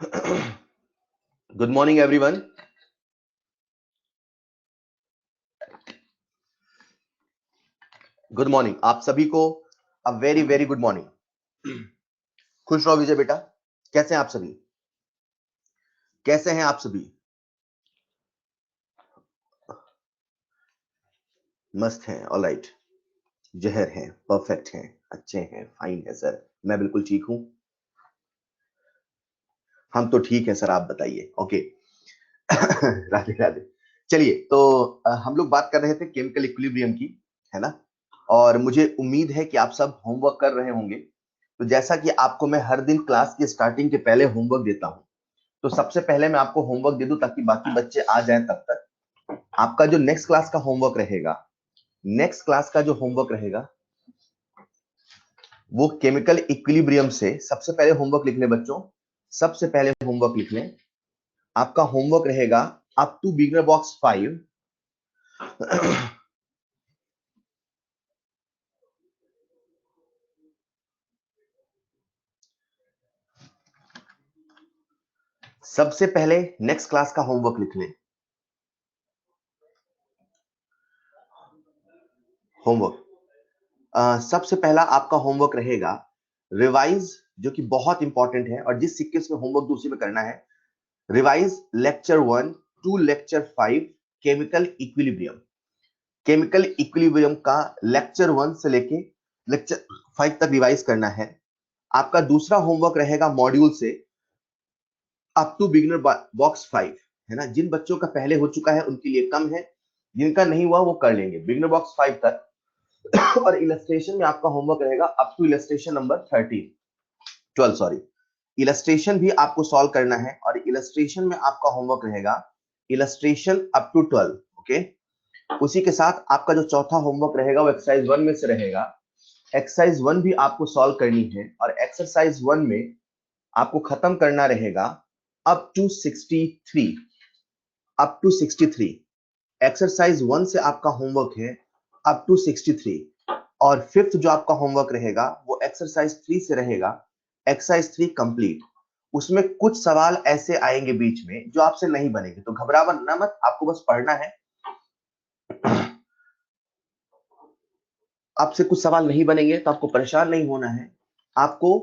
Good morning everyone. Good morning आप सभी को। A very very good morning. खुश रहो विजय बेटा। कैसे हैं आप सभी? कैसे हैं आप सभी? मस्त हैं, ऑलराइट। जहर हैं, परफेक्ट हैं, अच्छे हैं, फाइन है सर। मैं बिल्कुल ठीक हूं। हम तो ठीक है सर, आप बताइए। ओके। राधे राधे। चलिए तो हम लोग बात कर रहे थे केमिकल इक्विलिब्रियम की, है ना? और मुझे उम्मीद है कि आप सब होमवर्क कर रहे होंगे। तो जैसा कि आपको मैं हर दिन क्लास की स्टार्टिंग के पहले होमवर्क देता हूं, तो सबसे पहले मैं आपको होमवर्क दे दूं ताकि बाकी बच्चे आ जाएं। तब तक आपका जो नेक्स्ट क्लास का होमवर्क रहेगा, नेक्स्ट क्लास का जो होमवर्क रहेगा वो केमिकल इक्विलिब्रियम से सबसे पहले होमवर्क लिख लें बच्चों। सबसे पहले होमवर्क लिख लें। आपका होमवर्क रहेगा अप टू बिगनर बॉक्स 5। सबसे पहले नेक्स्ट क्लास का होमवर्क लिख लें। होमवर्क सबसे पहला आपका होमवर्क रहेगा रिवाइज, जो कि बहुत इंपॉर्टेंट है और जिस सीक्वेंस में होमवर्क दूसरी में करना है। Revise lecture 1 to lecture 5 chemical equilibrium. Chemical equilibrium का लेक्चर 1 से लेके लेक्चर 5 तक रिवाइज करना है। आपका दूसरा होमवर्क रहेगा मॉड्यूल से अप टू बिगिनर बॉक्स 5, है ना? जिन बच्चों का पहले हो चुका है उनके लिए कम है, जिनका नहीं हुआ वो कर लेंगे बिगिनर बॉक्स 5 तक। और इलस्ट्रेशन में आपका होमवर्क रहेगा up to illustration number 12 sorry. Illustration भी आपको सॉल्व करना है और इलस्ट्रेशन में आपका होमवर्क रहेगा इलस्ट्रेशन अप टू 12। ओके। उसी के साथ आपका जो चौथा होमवर्क रहेगा वो एक्सरसाइज 1 में से रहेगा। एक्सरसाइज 1 भी आपको सॉल्व करनी है और एक्सरसाइज 1 में आपको खत्म करना रहेगा up to 63। Up to 63 exercise 1 से आपका होमवर्क है अप टू 63। और फिफ्थ जो आपका होमवर्क रहेगा वो एक्सरसाइज 3 से रहेगा, एक्सरसाइज 3 कंप्लीट। उसमें कुछ सवाल ऐसे आएंगे बीच में जो आपसे नहीं बनेंगे, तो घबराना मत, आपको बस पढ़ना है। आपसे कुछ सवाल नहीं बनेंगे तो आपको परेशान नहीं होना है। आपको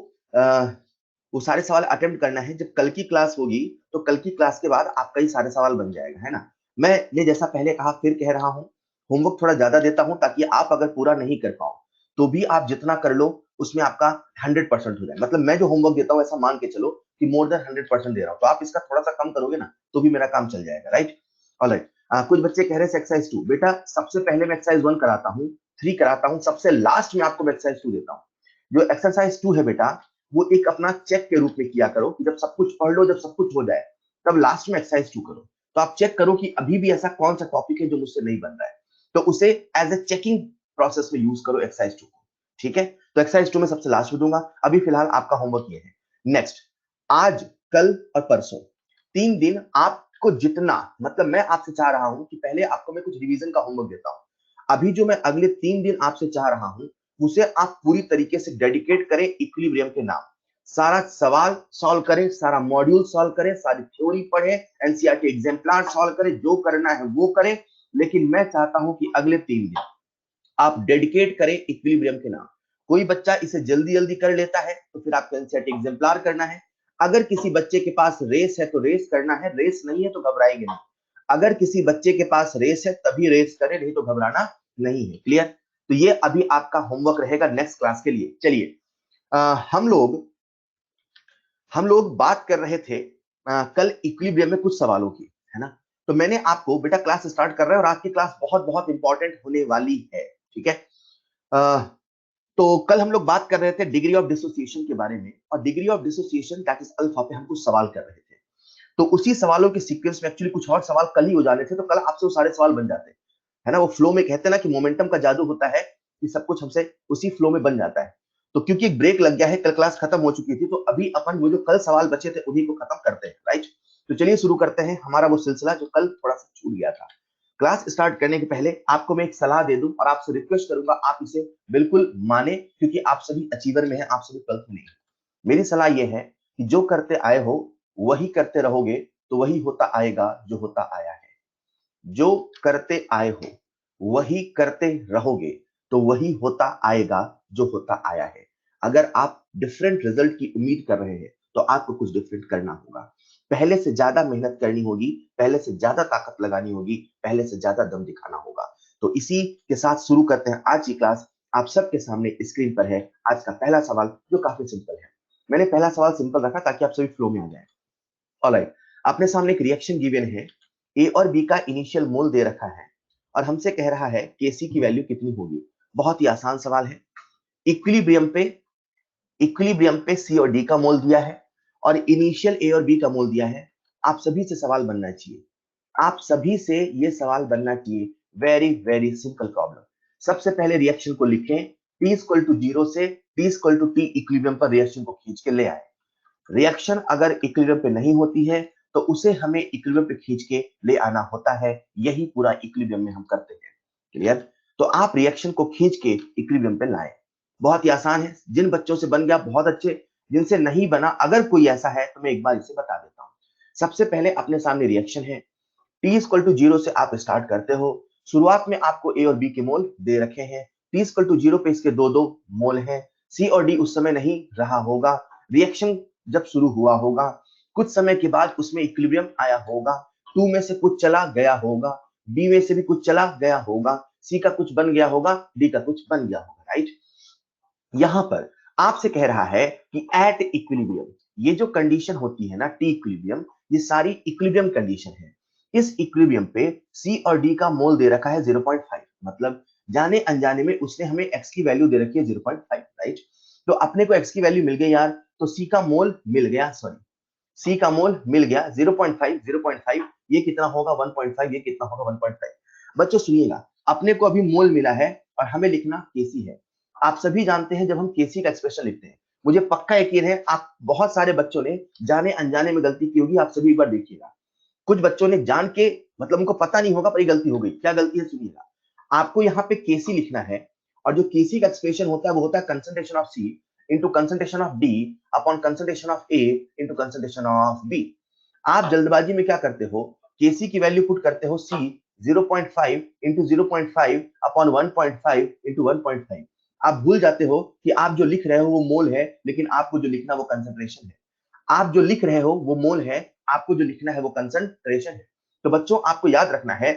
वो सारे सवाल अटेम्प्ट करना है। जब कल की क्लास होगी तो कल की क्लास के बाद आपका ही सारे सवाल बन जाएगा, है ना? मैंने जैसा पहले कहा फिर कह रहा हूं, होमवर्क थोड़ा ज्यादा देता हूं ताकि आप अगर पूरा नहीं कर पाओ तो भी आप जितना कर लो उसमें आपका 100% हो जाए। मतलब मैं जो होमवर्क देता हूं ऐसा मान के चलो कि मोर देन 100% दे रहा हूं, तो आप इसका थोड़ा सा कम करोगे ना तो भी मेरा काम चल जाएगा, राइट? ऑलराइट। कुछ बच्चे कह रहे हैं एक्सरसाइज 2। बेटा सबसे पहले मैं एक्सरसाइज 1 कराता हूँ, 3 कराता हूँ, सबसे लास्ट में आपको मैं एक्सरसाइज 2 देता हूँ। जो एक्सरसाइज 2 है बेटा वो एक अपना चेक के रूप में किया करो कि जब सब कुछ पढ़ लो, जब सब कुछ हो जाए तब लास्ट में एक्सरसाइज 2 करो। तो आप चेक करो कि अभी भी ऐसा कौन सा टॉपिक है जो मुझसे नहीं बन रहा है, तो उसे एज ए चेकिंग प्रोसेस में यूज करो एक्सरसाइज 2 को। ठीक है? तो एक्सरसाइज 2 में सबसे लास्ट में दूंगा। अभी फिलहाल आपका होमवर्क ये है। नेक्स्ट, आज, कल और परसों 3 दिन आपको जितना, मतलब मैं आपसे चाह रहा हूं कि पहले आपको मैं कुछ रिवीजन का होमवर्क देता हूं। अभी जो मैं अगले 3 दिन आपसे चाह रहा हूं उसे आप पूरी तरीके से डेडिकेट करें इक्विलिब्रियम के नाम। सारा सवाल सॉल्व करें, सारा मॉड्यूल सॉल्व करें, सारी थ्योरी पढ़ें, एनसीईआरटी एग्जाम्पलर सॉल्व करें, जो करना है वो करें। लेकिन मैं चाहता हूं कि अगले 3 दिन आप डेडिकेट करें इक्विलिब्रियम के नाम। कोई बच्चा इसे जल्दी जल्दी कर लेता है तो फिर आपको एनसीईआरटी एग्जाम्पलर करना है। अगर किसी बच्चे के पास रेस है तो रेस करना है, रेस नहीं है तो घबराएंगे नहीं। अगर किसी बच्चे के पास रेस है तभी रेस करे, नहीं तो घबराना नहीं है। क्लियर? तो ये अभी आपका होमवर्क रहेगा नेक्स्ट क्लास के लिए। चलिए, हम लोग बात कर रहे थे कल इक्विलिब्रियम में कुछ सवालों की, है ना? तो मैंने आपको बेटा क्लास स्टार्ट कर रहे हैं और आज की क्लास बहुत बहुत इंपॉर्टेंट होने वाली है। ठीक है? अ, तो कल हम लोग बात कर रहे थे डिग्री ऑफ डिसोसिएशन के बारे में, और degree of dissociation that is alpha पे हम कुछ सवाल कर रहे थे। तो उसी सवालों के सीक्वेंस में एक्चुअली कुछ और सवाल कल ही हो जाने थे, तो कल आपसे वो सारे सवाल बन जाते, है ना? वो फ्लो में कहते हैं ना कि मोमेंटम का जादू होता है कि सब कुछ हमसे उसी फ्लो में बन जाता है। तो क्योंकि एक ब्रेक लग गया है, कल क्लास खत्म हो चुकी थी, तो अभी अपन वो जो कल सवाल बचे थे उन्हीं को खत्म करते हैं, राइट? तो चलिए शुरू करते हैं हमारा वो सिलसिला जो कल थोड़ा सा छूट गया था। क्लास स्टार्ट करने के पहले आपको मैं एक सलाह दे दूं और आपसे रिक्वेस्ट करूंगा आप इसे बिल्कुल माने, क्योंकि आप सभी अचीवर में हैं, आप सभी ट्वेल्थ में नहीं। मेरी सलाह यह है कि जो करते आए हो वही करते रहोगे तो वही होता आएगा जो होता आया है। जो करते आए हो वही करते रहोगे तो वही होता आएगा जो होता आया है। अगर आप डिफरेंट रिजल्ट की उम्मीद कर रहे हैं तो आपको कुछ डिफरेंट करना होगा। पहले से ज्यादा मेहनत करनी होगी, पहले से ज्यादा ताकत लगानी होगी, पहले से ज्यादा दम दिखाना होगा। तो इसी के साथ शुरू करते हैं आज की क्लास। आप सबके सामने स्क्रीन पर है आज का पहला सवाल जो काफी सिंपल है। मैंने पहला सवाल सिंपल रखा ताकि आप सभी फ्लो में आ जाए। ऑलराइट, अपने सामने एक रिएक्शन गिवन है, ए और बी का इनिशियल मोल दे रखा है और हमसे कह रहा है केसी की वैल्यू कितनी होगी। बहुत ही आसान सवाल है। इक्विलिब्रियम पे सी और डी का मोल दिया है और इनिशियल ए और बी का मोल दिया है। आप सभी से सवाल बनना चाहिए, आप सभी से ये सवाल बनना चाहिए। Very very simple problem. सबसे पहले रिएक्शन को लिखें, टी इक्वल टू 0 से T equal to T equilibrium पर रिएक्शन को खींच के ले आए। रिएक्शन अगर इक्विलिब्रियम पे नहीं होती है तो उसे हमें इक्विलिब्रियम पे खींच के ले आना होता है। यही पूरा इक्विलिब्रियम में हम करते हैं। क्लियर? तो आप रिएक्शन को खींच के इक्विलिब्रियम पे लाएं। बहुत ही आसान है। जिन बच्चों से बन गया बहुत अच्छे, जिनसे नहीं बना अगर कोई ऐसा है तो मैं एक बार इसे बता देता हूं। सबसे पहले अपने सामने रिएक्शन है, टी इक्वल टू 0 से आप स्टार्ट करते हो। शुरुआत में आपको ए और बी के मोल दे रखे हैं। टी इक्वल टू 0 पे इसके दो दो मोल हैं। सी और डी उस समय नहीं रहा होगा। रिएक्शन जब शुरू हुआ होगा कुछ समय के बाद उसमें इक्विलिब्रियम आया होगा। टू में से कुछ चला गया होगा, बी में से भी कुछ चला गया होगा, सी का कुछ बन गया होगा, डी का कुछ बन गया होगा। राइट? यहां पर आपसे कह रहा है कि एट इक्विलिब्रियम, ये जो कंडीशन होती है ना टी इक्विलिब्रियम, ये सारी इक्विलिब्रियम कंडीशन है। इस इक्विलिब्रियम पे सी और डी का मोल दे रखा है 0.5, मतलब जाने अनजाने में उसने हमें एक्स की वैल्यू दे रखी है 0.5। राइट? तो अपने को एक्स की वैल्यू मिल गई यार, तो सी का मोल मिल गया, सॉरी सी का मोल मिल गया 0.5। 0.5 ये कितना होगा 1.5, ये कितना होगा 1.5। बच्चों सुनिएगा, अपने को अभी मोल मिला है और हमें लिखना केसी है। आप सभी जानते हैं जब हम केसी का एक्सप्रेशन लिखते हैं, मुझे पक्का यकीन है आप बहुत सारे बच्चों ने जाने अनजाने में गलती की होगी। आप सभी एक बार देखिएगा, कुछ बच्चों ने जान के, मतलब उनको पता नहीं होगा पर ये गलती हो गई। क्या गलती है सुनिएगा। आपको यहाँ पे केसी लिखना है और जो केसी का एक्सप्रेशन होता है वो होता है concentration of C into concentration of D upon concentration of A into concentration of B. आप जल्दबाजी में क्या करते हो, केसी की वैल्यू पुट करते हो सी 0.5 इंटू 0.5 अपॉन 1.5 इंटू 1.5। आप भूल जाते हो कि आप जो लिख रहे हो वो मोल है, लेकिन आपको जो लिखना वो कंसंट्रेशन है। आप जो लिख रहे हो वो मोल है, आपको जो लिखना है वो कंसंट्रेशन है। तो बच्चों आपको याद रखना है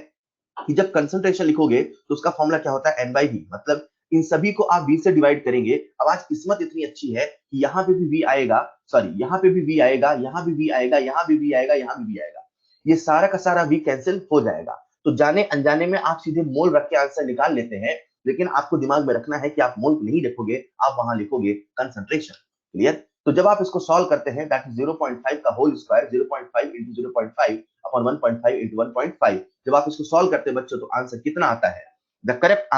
कि जब कंसंट्रेशन लिखोगे तो उसका फॉर्मूला क्या होता है, एन बाई वी, मतलब इन सभी को आप वी से डिवाइड करेंगे। अब आज किस्मत इतनी अच्छी है कि यहाँ पे भी वी आएगा, सॉरी यहाँ पे भी वी आएगा, यहाँ भी वी आएगा, यहाँ भी वी आएगा, यहाँ भी वी आएगा। ये सारा का सारा वी कैंसिल हो जाएगा। तो जाने अनजाने में आप सीधे मोल रख के आंसर निकाल लेते हैं, लेकिन आपको दिमाग में रखना है कि आप मोल नहीं लिखोगे, आप वहां लिखोगे कंसंट्रेशन। क्लियर? तो जब आप इसको सॉल्व करते हैं, दैट इज 0.5 का whole square, 0.5 into 0.5 upon 1.5 into 1.5। जब आप इसको सॉल्व करते हैं बच्चों तो आंसर कितना आता है? The correct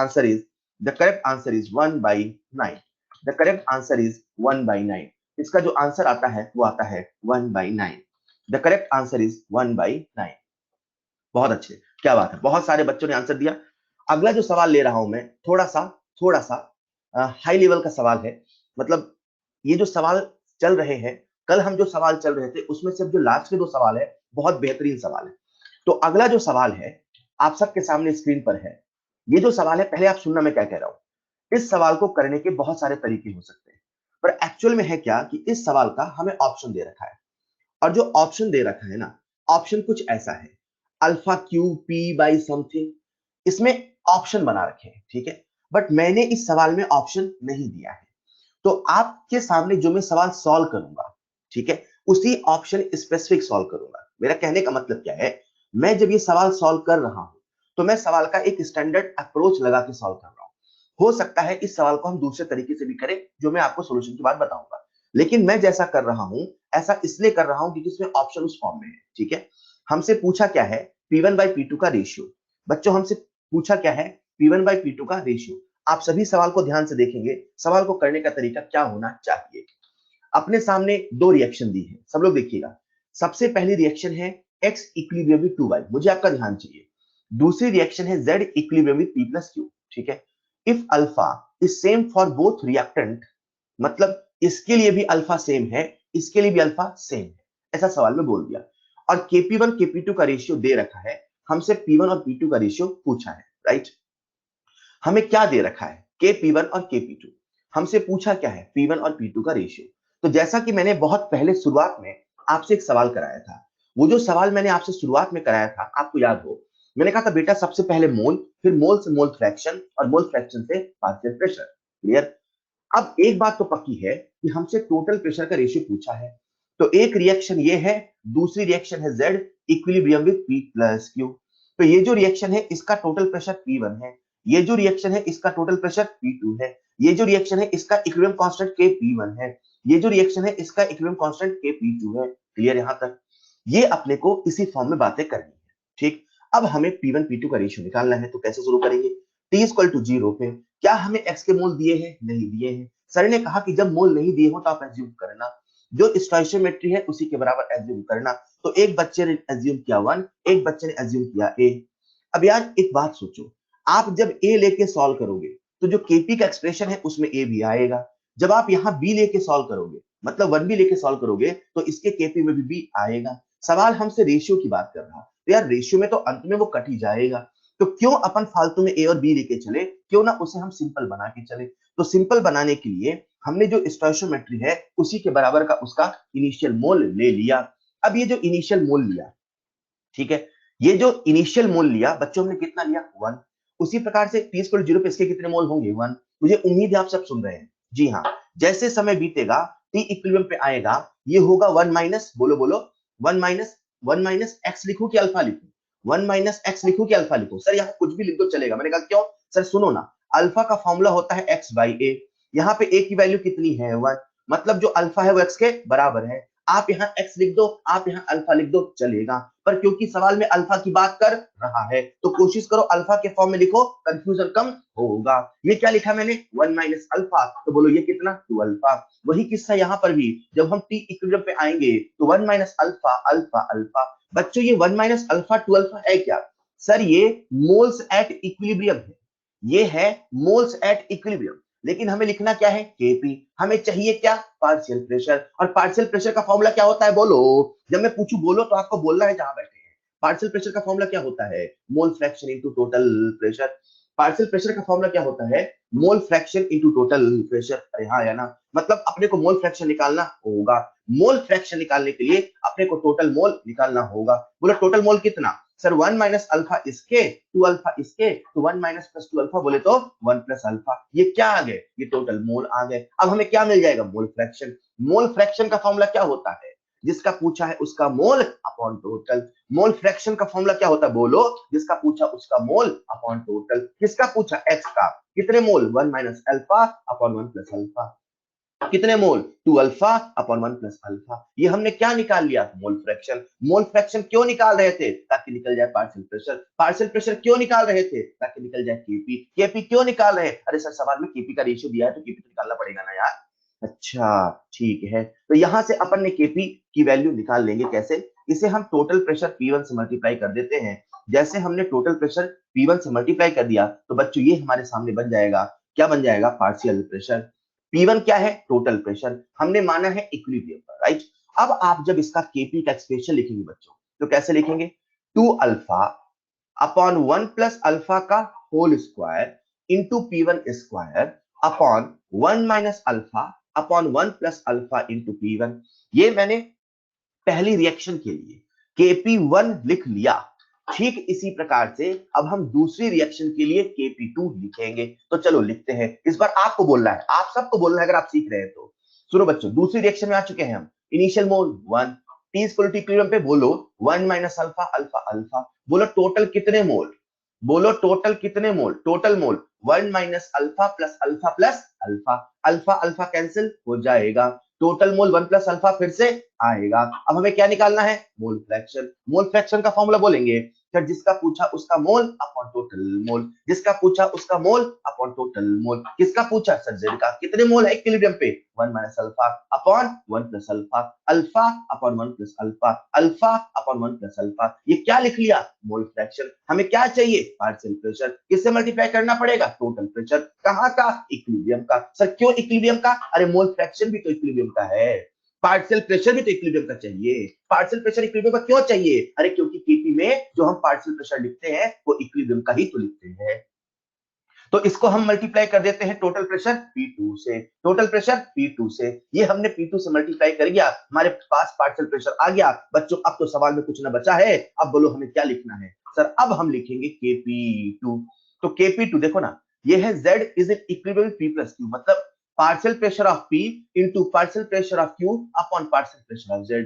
answer is 1 by 9। The correct answer is 1 by 9। इसका जो आंसर आता है वो आता है 1 by 9। The correct answer is 1 by 9। बहुत अच्छे, क्या बात है, बहुत सारे बच्चों ने आंसर दिया। अगला जो सवाल ले रहा हूं मैं, थोड़ा सा हाई लेवल का सवाल है। मतलब ये जो सवाल चल रहे हैं, कल हम जो सवाल चल रहे थे उसमें से जो लास्ट के दो सवाल है बहुत बेहतरीन सवाल है। तो अगला जो सवाल है आप सबके सामने स्क्रीन पर है। ये जो सवाल है, पहले आप सुनना मैं क्या कह रहा हूं। इस सवाल को करने के बहुत सारे तरीके हो सकते हैं, पर एक्चुअल में है क्या कि इस सवाल का हमें ऑप्शन दे रखा है और जो ऑप्शन दे रखा है ना, ऑप्शन कुछ ऐसा है, alpha Q P by something, इसमें ऑप्शन बना रखे हैं। ठीक है, बट मैंने इस सवाल में ऑप्शन नहीं दिया है। तो आपके सामने जो मैं सवाल सॉल्व करूंगा, ठीक है, उसी ऑप्शन स्पेसिफिक सॉल्व करूंगा। मेरा कहने का मतलब क्या है, मैं जब ये सवाल सॉल्व कर रहा हूं तो मैं सवाल का एक स्टैंडर्ड अप्रोच लगा के सॉल्व कर रहा हूं। हो सकता है इस सवाल को हम दूसरे तरीके से भी करें जो मैं आपको सोल्यूशन के बाद बताऊंगा, लेकिन मैं जैसा कर रहा हूं ऐसा इसलिए कर रहा हूं क्योंकि इसमें ऑप्शन उस फॉर्म में है। ठीक है, हमसे पूछा क्या है, P1 by P2 का रेशियो। बच्चों हमसे पूछा क्या है, P1 by P2 का रेशियो। आप सभी सवाल को ध्यान से देखेंगे, सवाल को करने का तरीका क्या होना चाहिए। अपने सामने दो रिएक्शन दी है, सब लोग देखिएगा। सबसे पहली रिएक्शन है x इक्विलिब्रियम विद 2y, मुझे आपका ध्यान चाहिए। दूसरी रिएक्शन है z equilibrium with p plus q। ठीक है, if alpha is same for both reactant, मतलब इसके लिए भी अल्फा सेम है, इसके लिए भी अल्फा सेम है, ऐसा सवाल में बोल दिया। और Kp1 Kp2 का रेशियो दे रखा है, हमसे P1 और P2 का रेशियो पूछा है, राइट। हमें क्या दे रखा है, Kp1 और Kp2। हमसे पूछा क्या है, P1 और P2 का रेशियो। तो जैसा कि मैंने बहुत पहले शुरुआत में आपसे एक सवाल कराया था, वो जो सवाल मैंने आपसे शुरुआत में कराया था, आपको याद हो, मैंने कहा था बेटा सबसे पहले मोल, फिर मोल से मोल फ्रैक्शन, और मोल फ्रैक्शन से पार्शियल प्रेशर। क्लियर। अब एक बात तो पक्की है कि हमसे टोटल प्रेशर का रेशियो पूछा है। तो एक रिएक्शन ये है, दूसरी रिएक्शन है Z equilibrium with P plus Q। तो ये जो रिएक्शन है इसका टोटल प्रेशर P1 है, ये जो रिएक्शन है इसका टोटल प्रेशर P2 है, ये जो रिएक्शन है इसका इक्विलिब्रियम कांस्टेंट Kp1 है, ये जो रिएक्शन है इसका इक्विलिब्रियम कांस्टेंट Kp2 है। क्लियर यहां तक। ये अपने को इसी फॉर्म में बातें करनी है, ठीक। अब हमें P1 P2 का रेशियो निकालना है, तो कैसे शुरू करेंगे, T इक्वल टू 0 पे क्या हमें x के मोल दिए हैं, नहीं दिए हैं। सर ने कहा कि जब मोल नहीं दिए हो तो आप एज्यूम करना, जो स्टोइचियोमेट्री है उसी के बराबर एज्यूम करना। तो एक बच्चे ने एज्यूम किया 1, एक बच्चे ने एज्यूम किया a। अब यार एक बात सोचो, आप जब a लेके सॉल्व करोगे तो जो kp का एक्सप्रेशन है उसमें a भी आएगा। जब आप यहाँ b लेके सॉल्व करोगे, मतलब 1b लेके सॉल्व करोगे, तो इसके kp में भी b आएगा। सवाल हमसे रेशियो की बात कर रहा, तो यार रेशियो में तो अंत में वो कट ही जाएगा। तो क्यों अपन फालतू में a और b लेके चले, क्यों ना उसे हम सिंपल बना के चले। तो सिंपल बनाने के लिए हमने जो स्टोइचियोमेट्री है उसी के बराबर का उसका इनिशियल मोल ले लिया। अब ये जो इनिशियल मोल लिया, ठीक है, ये जो इनिशियल मोल लिया बच्चों ने कितना लिया, 1। उसी प्रकार से t इक्वल 0 पे इसके कितने मोल होंगे, 1। मुझे उम्मीद है आप सब सुन रहे हैं। जी हाँ, जैसे समय बीतेगा t इक्विलिब्रियम पे आएगा, ये होगा 1 माइनस, बोलो बोलो, 1 माइनस x लिखूं कि अल्फा लिखूं, 1 माइनस x लिखूं कि अल्फा लिखूं। सर यहाँ कुछ भी लिख दो चलेगा। मैंने कहा क्यों, सर सुनो ना, अल्फा का फॉर्मूला होता है x बाई a। यहाँ पे a की वैल्यू कितनी है, 1, मतलब जो अल्फा है वो x के बराबर है। आप यहाँ x लिख दो, आप यहाँ अल्फा लिख दो, चलेगा। पर क्योंकि सवाल में अल्फा की बात कर रहा है तो कोशिश करो अल्फा के फॉर्म में लिखो, कंफ्यूजन कम होगा। ये क्या लिखा मैंने, 1 माइनस अल्फा, तो बोलो ये कितना, 2 अल्फा। वही किस्सा यहाँ पर भी, जब हम t इक्विलिब्रियम पे आएंगे तो 1 माइनस अल्फा अल्फा अल्फा। बच्चों ये 1 माइनस अल्फा 2 अल्फा है क्या, सर ये मोल्स एट इक्विलिब्रियम है, ये है मोल्स एट इक्विलिब्रियम। लेकिन हमें लिखना क्या है, Kp। हमें चाहिए क्या, पार्शियल प्रेशर। और पार्शियल प्रेशर का फॉर्मूला क्या होता है, बोलो। जब मैं पूछूं बोलो तो आपको बोलना है जहां बैठे हैं। पार्शियल प्रेशर का फॉर्मूला क्या होता है, mole fraction into total pressure. Partial pressure का फॉर्मूला क्या होता है, mole fraction into total pressure. अरे हाँ या ना, मतलब अपने को मोल फ्रैक्शन निकालना होगा। मोल फ्रैक्शन निकालने के लिए अपने को टोटल मोल निकालना होगा। बोलो टोटल मोल कितना, सर 1 माइनस अल्फा इसके 2 अल्फा इसके, तो 1 माइनस प्लस 2 अल्फा बोले तो 1 प्लस अल्फा। ये क्या आ गए, ये टोटल मोल आ गए। अब हमें क्या मिल जाएगा, मोल फ्रैक्शन। मोल फ्रैक्शन का फॉर्मूला क्या होता है, जिसका पूछा है उसका mole upon total. Mole fraction का फॉर्मूला क्या होता है, बोलो, जिसका पूछा उसका मोल अपॉन टोटल। किसका पूछा, एक्स का, कितने मोल, 1 minus alpha upon 1 plus alpha. कितने मोल, 2 अल्फा अपॉन 1 प्लस अल्फा। ये हमने क्या निकाल लिया, मोल फ्रैक्शन। मोल फ्रैक्शन क्यों निकाल रहे थे, ताकि निकल जाए पार्शियल प्रेशर। पार्शियल प्रेशर क्यों निकाल रहे थे, ताकि निकल जाए केपी। केपी क्यों निकाल रहे, अरे सर सवाल में केपी का रेशियो दिया है तो केपी तो निकालना पड़ेगा ना यार। अच्छा ठीक है, तो यहां से अपन ने केपी की वैल्यू निकाल लेंगे। कैसे, इसे हम टोटल प्रेशर P1 से मल्टीप्लाई कर देते हैं। जैसे हमने टोटल प्रेशर P1 से मल्टीप्लाई कर दिया तो बच्चों ये हमारे सामने बन जाएगा, क्या बन जाएगा, पार्शियल प्रेशर। P1 क्या है, टोटल प्रेशर, हमने माना है इक्विलिब्रियम पर, राइट। अब आप जब इसका केपी का एक्सप्रेशन लिखेंगे बच्चों, तो कैसे लिखेंगे, 2 अल्फा अपॉन 1 प्लस अल्फा का whole square into P1 square upon 1 minus alpha upon 1 plus alpha into P1। ये मैंने पहली रिएक्शन के लिए Kp1 लिख लिया। ठीक इसी प्रकार से अब हम दूसरी रिएक्शन के लिए Kp2 लिखेंगे। तो चलो लिखते हैं, इस बार आपको बोलना है, आप सबको बोलना है अगर आप सीख रहे हैं तो। सुनो बच्चों, दूसरी रिएक्शन में आ चुके हैं हम। Initial mole 1, T equal to equilibrium पे बोलो 1 माइनस अल्फा अल्फा अल्फा। बोलो टोटल कितने मोल, बोलो टोटल कितने मोल, total mole 1 minus alpha plus alpha. Alpha alpha cancel हो जाएगा, टोटल मोल 1 प्लस अल्फा फिर से आएगा। अब हमें क्या निकालना है, मोल फ्रैक्शन। मोल फ्रैक्शन का फॉर्मूला बोलेंगे, फिर जिसका पूछा उसका मोल अपॉन टोटल मोल, जिसका पूछा उसका मोल अपॉन टोटल मोल। किसका पूछा, सर जेड का। कितने मोल है इक्विलिब्रियम पे, 1 minus alpha upon 1 plus alpha, alpha upon 1 plus alpha, alpha upon 1 plus alpha. ये क्या लिख लिया, मोल फ्रैक्शन। हमें क्या चाहिए, पार्शियल प्रेशर। किससे मल्टीप्लाई करना पड़ेगा, टोटल प्रेशर। कहां का, इक्विलिब्रियम का। सर क्यों इक्विलिब्रियम का, अरे मोल फ्रैक्शन भी तो इक्विलिब्रियम का है। पार्शियल प्रेशर भी तो इक्विलिब्रियम का चाहिए। पार्शियल प्रेशर इक्विलिब्रियम का क्यों चाहिए? अरे क्योंकि केपी में जो हम पार्शियल प्रेशर लिखते हैं वो इक्विलिब्रियम का ही तो लिखते हैं। तो इसको हम मल्टीप्लाई कर देते हैं टोटल प्रेशर P2 से, टोटल प्रेशर P2 से, ये हमने P2 से मल्टीप्लाई कर दिया, हमारे पास पार्शियल प्रेशर आ गया। बच्चों अब तो सवाल में कुछ ना बचा है, अब बोलो हमें क्या लिखना है? सर अब हम लिखेंगे Kp2। तो Kp2 देखो ना, ये है Z is in equilibrium P plus Q, मतलब partial pressure of P into partial pressure of Q upon partial pressure of Z।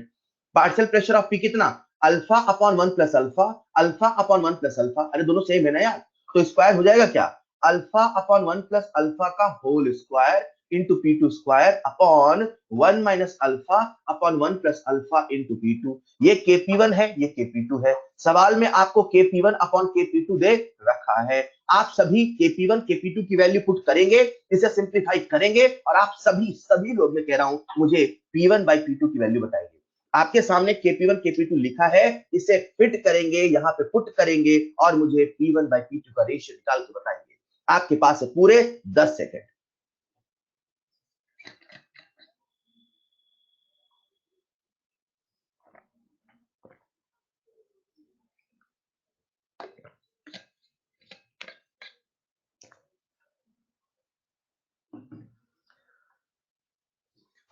Partial pressure of P कितना? Alpha upon 1 plus alpha, alpha upon 1 plus alpha, अरे दोनों same है ना यार, तो square हो जाएगा क्या? अल्फा अपॉन 1 प्लस अल्फा का whole square into P2 square upon 1 minus alpha upon 1 plus alpha into P2। ये Kp1 है, ये Kp2 है। सवाल में आपको Kp1 अपॉन Kp2 दे रखा है। आप सभी Kp1 Kp2 की वैल्यू पुट करेंगे, इसे सिंप्लीफाई करेंगे और आप सभी लोग, मैं कह रहा हूं, मुझे P1 बाई P2 की वैल्यू बताएंगे। आपके सामने Kp1 Kp2 लिखा है, इसे फिट करेंगे, यहां पे पुट करेंगे और मुझे P1 बाई P2 का रेशियो निकाल के बताएंगे। आपके पास है पूरे 10 सेकंड।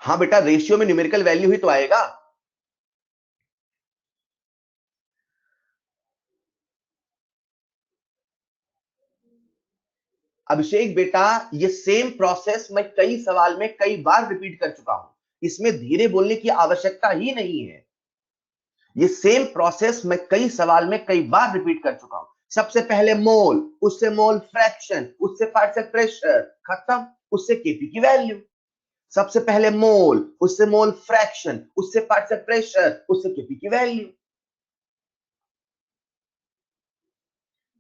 हाँ बेटा, रेशियो में न्यूमेरिकल वैल्यू ही तो आएगा। अभिषेक बेटा, ये सेम प्रोसेस मैं कई सवाल में कई बार रिपीट कर चुका हूं, इसमें धीरे बोलने की आवश्यकता ही नहीं है। ये सेम प्रोसेस मैं कई सवाल में कई बार रिपीट कर चुका हूं। सबसे पहले मोल, उससे मोल फ्रैक्शन, उससे पार्शियल प्रेशर, खत्म, उससे केपी की वैल्यू। सबसे पहले मोल, उससे मोल फ्रैक्शन, उससे पार्शियल प्रेशर, उससे केपी की वैल्यू।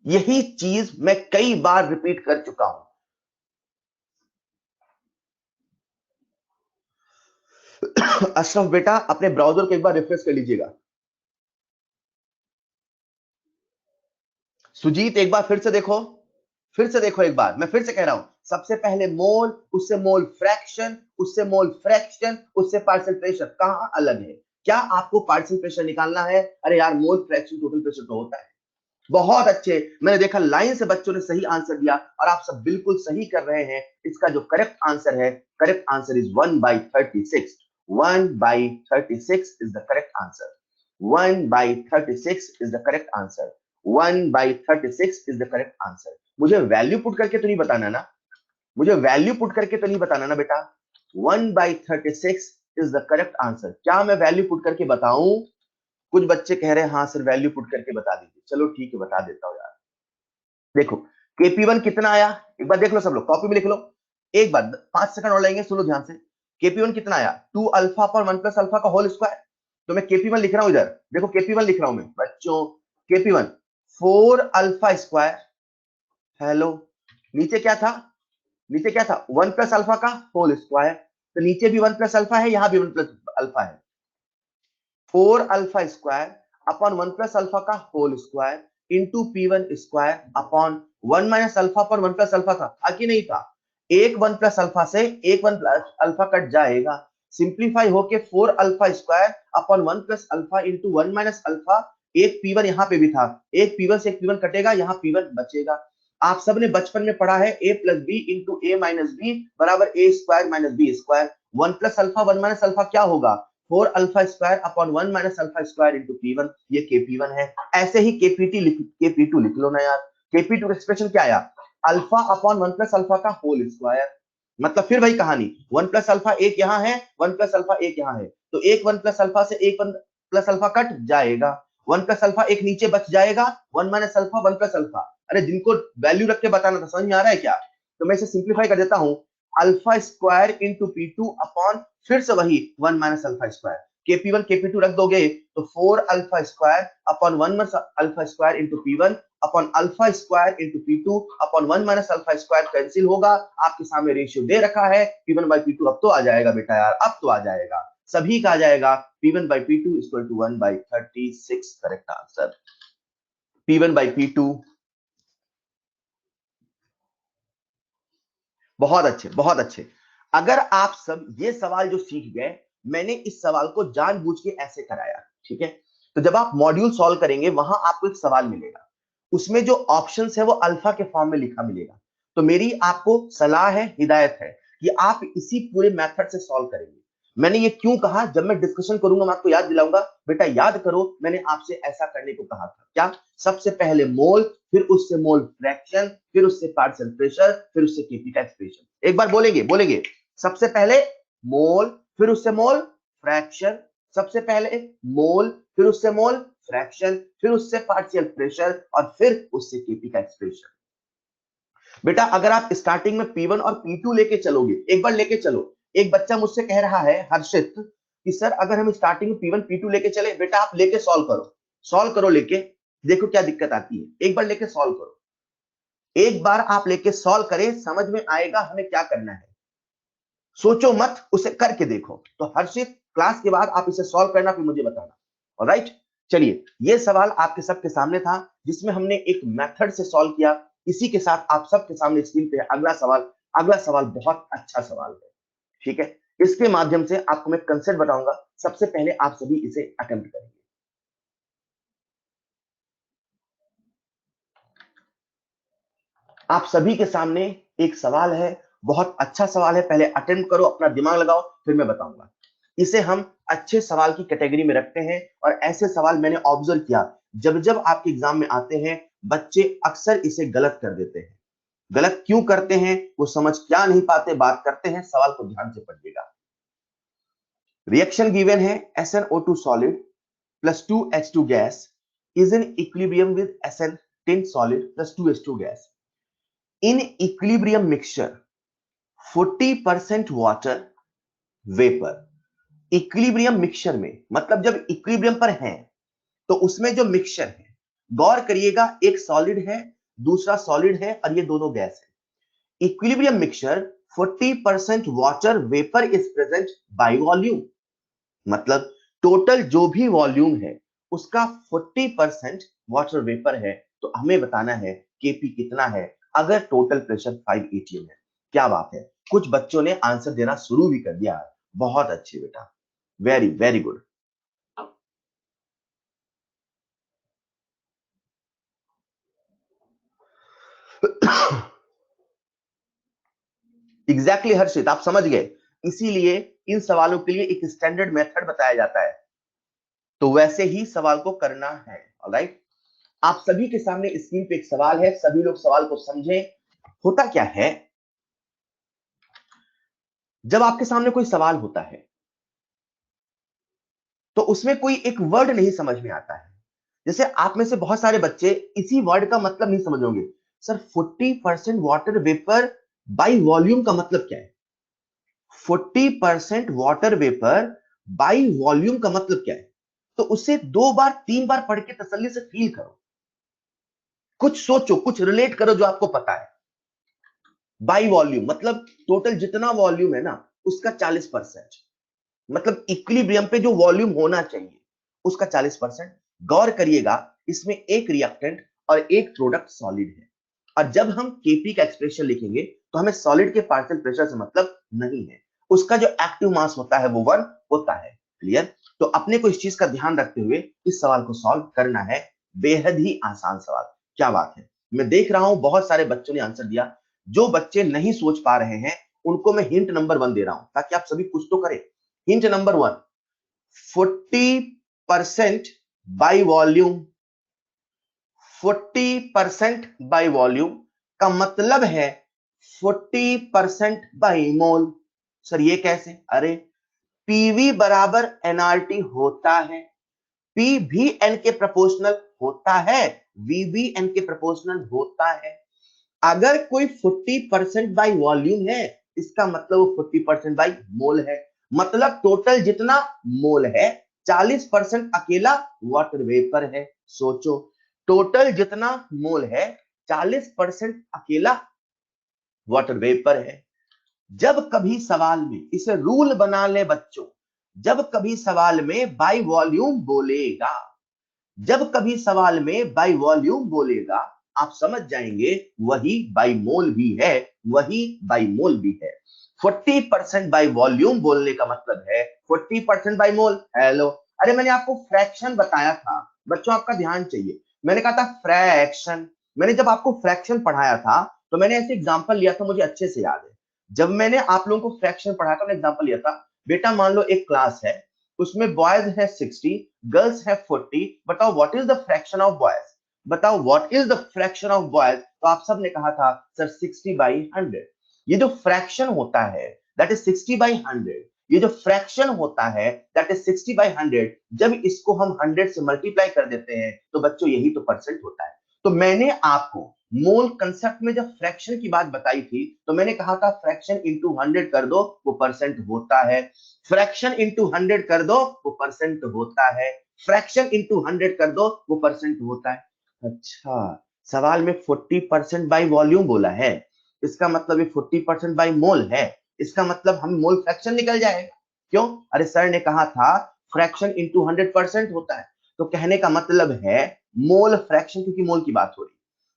यही चीज मैं कई बार रिपीट कर चुका हूं। अशरफ बेटा, अपने ब्राउजर को एक बार रिफ्रेश कर लीजिएगा। सुजीत एक बार फिर से देखो, फिर से देखो एक बार, मैं फिर से कह रहा हूं, सबसे पहले मोल, उससे मोल फ्रैक्शन, उससे मोल फ्रैक्शन, उससे पार्शियल प्रेशर। कहां अलग है? क्या आपको पार्शियल प्रेशर निकालना है? अरे यार, मोल फ्रैक्शन टोटल प्रेशर तो होता है। बहुत अच्छे, मैंने देखा लाइन से बच्चों ने सही आंसर दिया और आप सब बिल्कुल सही कर रहे हैं। इसका जो करेक्ट आंसर है, correct answer is 1/36। 1/36 is the correct answer. 1/36 is the correct answer. 1/36 is the correct answer. मुझे वैल्यू पुट करके तो नहीं बताना ना, मुझे वैल्यू पुट करके तो नहीं बताना ना बेटा। 1/36 इज द करेक्ट आंसर। क्या मैं वैल्यू पुट करके बताऊं? कुछ बच्चे कह रहे हैं हाँ सर वैल्यू पुट करके बता दीजिए। चलो ठीक है, बता देता हूँ यार। देखो, Kp1 कितना आया, एक बार देख लो सब लोग, कॉपी में लिख लो। एक बार 5 सेकंड और लगेंगे, सुनो ध्यान से। Kp1 कितना आया? 2 अल्फा पर 1 प्लस अल्फा का होल स्क्वायर। तो मैं Kp1 लिख रहा हूं इधर, देखो Kp1 लिख रहा हूं मैं बच्चों। Kp1 4 alpha square. हेलो, नीचे क्या था? नीचे क्या था? 1 प्लस अल्फा का होल स्क्वायर। तो नीचे भी 1 प्लस अल्फा है, यहां भी 1 प्लस अल्फा है। 4 alpha square upon 1 plus alpha का whole square into P1 square upon 1 minus alpha पर 1 प्लस अल्फा था कि नहीं था? एक 1 प्लस अल्फा से एक 1 प्लस अल्फा कट जाएगा, सिंप्लीफाई होके 4 alpha square upon 1 plus alpha into 1 minus alpha. एक P1 यहाँ पे भी था, एक P1 से एक P1 कटेगा, यहाँ P1 बचेगा। आप सबने बचपन में पढ़ा है a plus B into A minus B बराबर A square minus B square. 1 plus alpha 1 minus alpha क्या होगा? 4 alpha square upon 1 minus alpha square into P1। ये Kp1 है। ऐसे ही Kp2 लिख लो ना यार। Kp2 एक्सप्रेशन क्या आया? अल्फा अपॉन 1 प्लस अल्फा का होल स्क्वायर। मतलब फिर वही कहानी, 1 प्लस अल्फा एक यहाँ है, 1 प्लस अल्फा एक यहाँ है, तो एक 1 प्लस अल्फा से एक 1 प्लस अल्फा कट जाएगा, 1 प्लस अल्फा एक नीचे बच जाएगा, 1 माइनस अल्फा 1 प्लस अल्फा। अरे जिनको वैल्यू रख के बताना था, समझ में आ रहा है क्या? तो मैं इसे सिंप्लीफाई कर देता हूं, alpha square into P2 upon फिर से वही 1 minus alpha square. Kp1 Kp2 रख दोगे तो 4 alpha square upon 1 minus alpha square into P1 upon alpha square into P2 upon 1 minus alpha square cancel होगा। आपके सामने रेशियो दे रखा है P1 बाई P2। अब तो आ जाएगा बेटा यार, अब तो आ जाएगा, सभी का आ जाएगा। P1 by P2 equal to 1/36 correct answer. P1 by P2। बहुत अच्छे, बहुत अच्छे। अगर आप सब ये सवाल जो सीख गए, मैंने इस सवाल को जानबूझ के ऐसे कराया, ठीक है। तो जब आप मॉड्यूल सॉल्व करेंगे वहां आपको एक सवाल मिलेगा, उसमें जो ऑप्शंस है वो अल्फा के फॉर्म में लिखा मिलेगा। तो मेरी आपको सलाह है, हिदायत है कि आप इसी पूरे मेथड से सॉल्व करेंगे। मैंने ये क्यों कहा, जब मैं डिस्कशन करूंगा मैं आपको याद दिलाऊंगा, बेटा याद करो मैंने आपसे ऐसा करने को कहा था। क्या? सबसे पहले मोल, फिर उससे मोल फ्रैक्शन, फिर उससे पार्शियल प्रेशर, फिर उससे केपी का एक्सप्रेशन। एक बार बोलेंगे, बोलेंगे, सबसे पहले मोल, फिर उससे मोल फ्रैक्शन, सबसे पहले मोल, फिर उससे मोल फ्रैक्शन, फिर उससे पार्शियल प्रेशर और फिर उससे केपी का एक्सप्रेशन। बेटा अगर आप स्टार्टिंग में P1 और P2 लेके चलोगे, एक बार लेके चलो। एक बच्चा मुझसे कह रहा है, हर्षित, कि सर अगर हम स्टार्टिंग में P1 P2 लेके चले, बेटा आप लेके सॉल्व करो लेके, देखो क्या दिक्कत आती है। एक बार लेके सॉल्व करो, एक बार आप लेके सॉल्व करें, समझ में आएगा हमें क्या करना है। सोचो मत, उसे करके देखो। तो हर्षित क्लास के बाद आप इसे सॉल्व करना, फिर मुझे बताना। ऑलराइट, चलिए ये सवाल आपके सबके सामने था जिसमें हमने एक मेथड से सॉल्व किया। इसी के साथ आप सबके सामने स्क्रीन पे अगला सवाल। अगला सवाल बहुत अच्छा सवाल है, ठीक है। इसके माध्यम से आपको मैं कंसेप्ट बताऊंगा, सबसे पहले आप सभी इसे अटेम्प्ट करेंगे। आप सभी के सामने एक सवाल है, बहुत अच्छा सवाल है, पहले अटेम्प्ट करो, अपना दिमाग लगाओ, फिर मैं बताऊंगा। इसे हम अच्छे सवाल की कैटेगरी में रखते हैं और ऐसे सवाल मैंने ऑब्जर्व किया, जब जब आपके एग्जाम में आते हैं बच्चे अक्सर इसे गलत कर देते हैं। गलत क्यों करते हैं, वो समझ क्या नहीं पाते, बात करते हैं, सवाल को ध्यान से पढ़िएगा। रिएक्शन गिवन है, SnO2 solid plus 2H2 gas is in equilibrium with SN10 solid plus 2H2 gas. In equilibrium mixture, 40% water vapor. Equilibrium mixture में मतलब जब इक्विलिब्रियम पर है तो उसमें जो मिक्सचर है, गौर करिएगा, एक सॉलिड है, दूसरा सॉलिड है और ये दोनों गैस है। Equilibrium mixture 40% water vapour is present by volume, मतलब टोटल जो भी वॉल्यूम है उसका 40% वाटर वेपर है। तो हमें बताना है केपी कितना है अगर टोटल प्रेशर 5 atm है। क्या बात है, कुछ बच्चों ने आंसर देना शुरू भी कर दिया है, बहुत अच्छे बेटा, वेरी वेरी गुड। एग्जैक्टली हर्षित, आप समझ गए, इसीलिए इन सवालों के लिए एक स्टैंडर्ड मेथड बताया जाता है, तो वैसे ही सवाल को करना है। ऑलराइट, आप सभी के सामने स्क्रीन पे एक सवाल है, सभी लोग सवाल को समझें। होता क्या है, जब आपके सामने कोई सवाल होता है तो उसमें कोई एक वर्ड नहीं समझ में आता है। जैसे आप में से बहुत सारे बच्चे इसी वर्ड का मतलब नहीं समझ होंगे, sir 40% water vapour by volume का मतलब क्या है? 40% वाटर वेपर बाय वॉल्यूम का मतलब क्या है? तो उसे 2 बार 3 बार पढ़ के तसल्ली से फील करो, कुछ सोचो, कुछ रिलेट करो जो आपको पता है। बाय वॉल्यूम मतलब टोटल जितना वॉल्यूम है ना उसका 40%, मतलब इक्विलिब्रियम पे जो वॉल्यूम होना चाहिए उसका 40%। गौर करिएगा, इसमें एक रिएक्टेंट और एक प्रोडक्ट सॉलिड है, और जब हम केपी का एक्सप्रेशन लिखेंगे तो हमें सॉलिड के पार्शियल प्रेशर से मतलब नहीं है, उसका जो एक्टिव मास होता है वो 1 होता है। क्लियर? तो अपने को इस चीज का ध्यान रखते हुए इस सवाल को सॉल्व करना है, बेहद ही आसान सवाल। क्या बात है, मैं देख रहा हूं बहुत सारे बच्चों ने आंसर दिया। जो बच्चे नहीं सोच पा रहे हैं उनको मैं हिंट नंबर 1 दे रहा हूं ताकि आप सभी कुछ तो करें। Hint number 1, 40% by volume. 40% by volume का मतलब है 40% बाय मोल। सर ये कैसे? अरे पीवी बराबर एनआरटी होता है, पी भी एन के प्रोपोर्शनल होता है, वी भी एन के प्रोपोर्शनल होता है। अगर कोई 40% बाय वॉल्यूम है इसका मतलब वो 40% बाय मोल है, मतलब टोटल जितना मोल है 40% अकेला वाटर वेपर है। सोचो, टोटल जितना मोल है 40% अकेला वाटर वेपर है। जब कभी सवाल में, इसे रूल बना ले बच्चों, जब कभी सवाल में बाय वॉल्यूम बोलेगा, जब कभी सवाल में बाय वॉल्यूम बोलेगा आप समझ जाएंगे वही बाई मोल भी है, वही बाई मोल भी है। 40% बाई वॉल्यूम बोलने का मतलब है 40% बाई मोल। हेलो, अरे मैंने आपको फ्रैक्शन बताया था बच्चों, आपका ध्यान चाहिए। मैंने कहा था फ्रैक्शन, मैंने जब आपको फ्रैक्शन पढ़ाया था तो मैंने ऐसे एग्जांपल लिया था, मुझे अच्छे से याद है। जब मैंने आप लोगों को फ्रैक्शन पढ़ाया था, मैंने एग्जांपल लिया था, बेटा मान लो एक क्लास है, उसमें बॉयज है 60, गर्ल्स है 40, बताओ what is the fraction of boys, बताओ what is the fraction of boys. तो आप सब ने कहा था सर 60/100। ये जो फ्रैक्शन होता है दैट इज 60/100, ये जो फ्रैक्शन होता है दैट इज 60/100, जब इसको हम 100 से मल्टीप्लाई कर देते हैं तो बच्चों यही तो परसेंट होता है। तो मैंने आपको मोल कंसेप्ट में जब फ्रैक्शन की बात बताई थी तो मैंने कहा था फ्रैक्शन इंटू 100 कर दो वो परसेंट होता है, फ्रैक्शन इंटू 100 कर दो वो परसेंट होता है, फ्रैक्शन इंटू 100 कर दो वो परसेंट होता है। अच्छा, सवाल में 40% बाई वॉल्यूम बोला है, इसका मतलब ये 40% बाई मोल है, इसका मतलब हम मोल फ्रैक्शन निकल जाएगा। क्यों? अरे सर ने कहा था फ्रैक्शन इंटू 100% होता है, तो कहने का मतलब है मोल फ्रैक्शन, क्योंकि मोल की बात हो रही,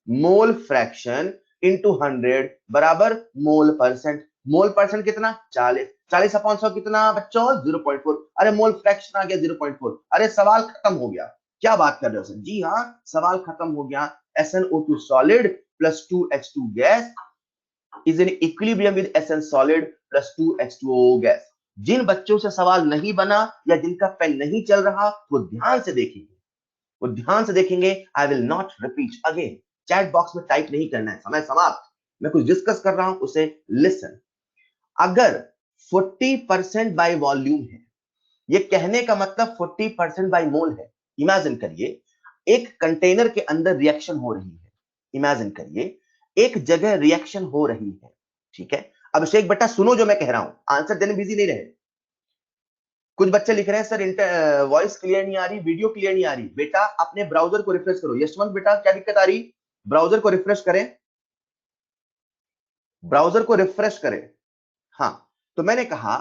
मोल फ्रैक्शन इंटू 100 बराबर मोल परसेंट। मोल परसेंट कितना? 40, 40/100 कितना बच्चों? 0.4। अरे मोल फ्रैक्शन आ गया 0.4। अरे सवाल खत्म हो गया। क्या बात कर रहे हो सर? जी हाँ, सवाल खत्म हो गया। SnO2 solid plus 2H2 gas is in equilibrium with Sn solid plus 2H2O gas. जिन बच्चों से सवाल नहीं बना या जिनका पेन नहीं चल रहा वो ध्यान से देखेंगे, वो ध्यान से देखेंगे। I will not repeat again. Chat box में टाइप नहीं करना है, समय समाप्त। मैं कुछ डिस्कस कर रहा हूं उसे लिसन। अगर 40% बाय वॉल्यूम है, ये कहने का मतलब 40% बाय मोल है। इमेजिन करिए एक कंटेनर के अंदर रिएक्शन हो रही है, इमेजिन करिए एक जगह रिएक्शन हो रही है, ठीक है। अभिषेक बेटा सुनो जो मैं कह रहा हूं, आंसर देने बिजी नहीं रहे। कुछ बच्चे लिख रहे हैं सर वॉइस क्लियर नहीं आ रही, वीडियो क्लियर नहीं आ रही। बेटा अपने ब्राउजर को रिफ्रेश करो। यशवंत बेटा क्या दिक्कत आ रही? ब्राउजर को रिफ्रेश करें, ब्राउजर को रिफ्रेश करें। हाँ, तो मैंने कहा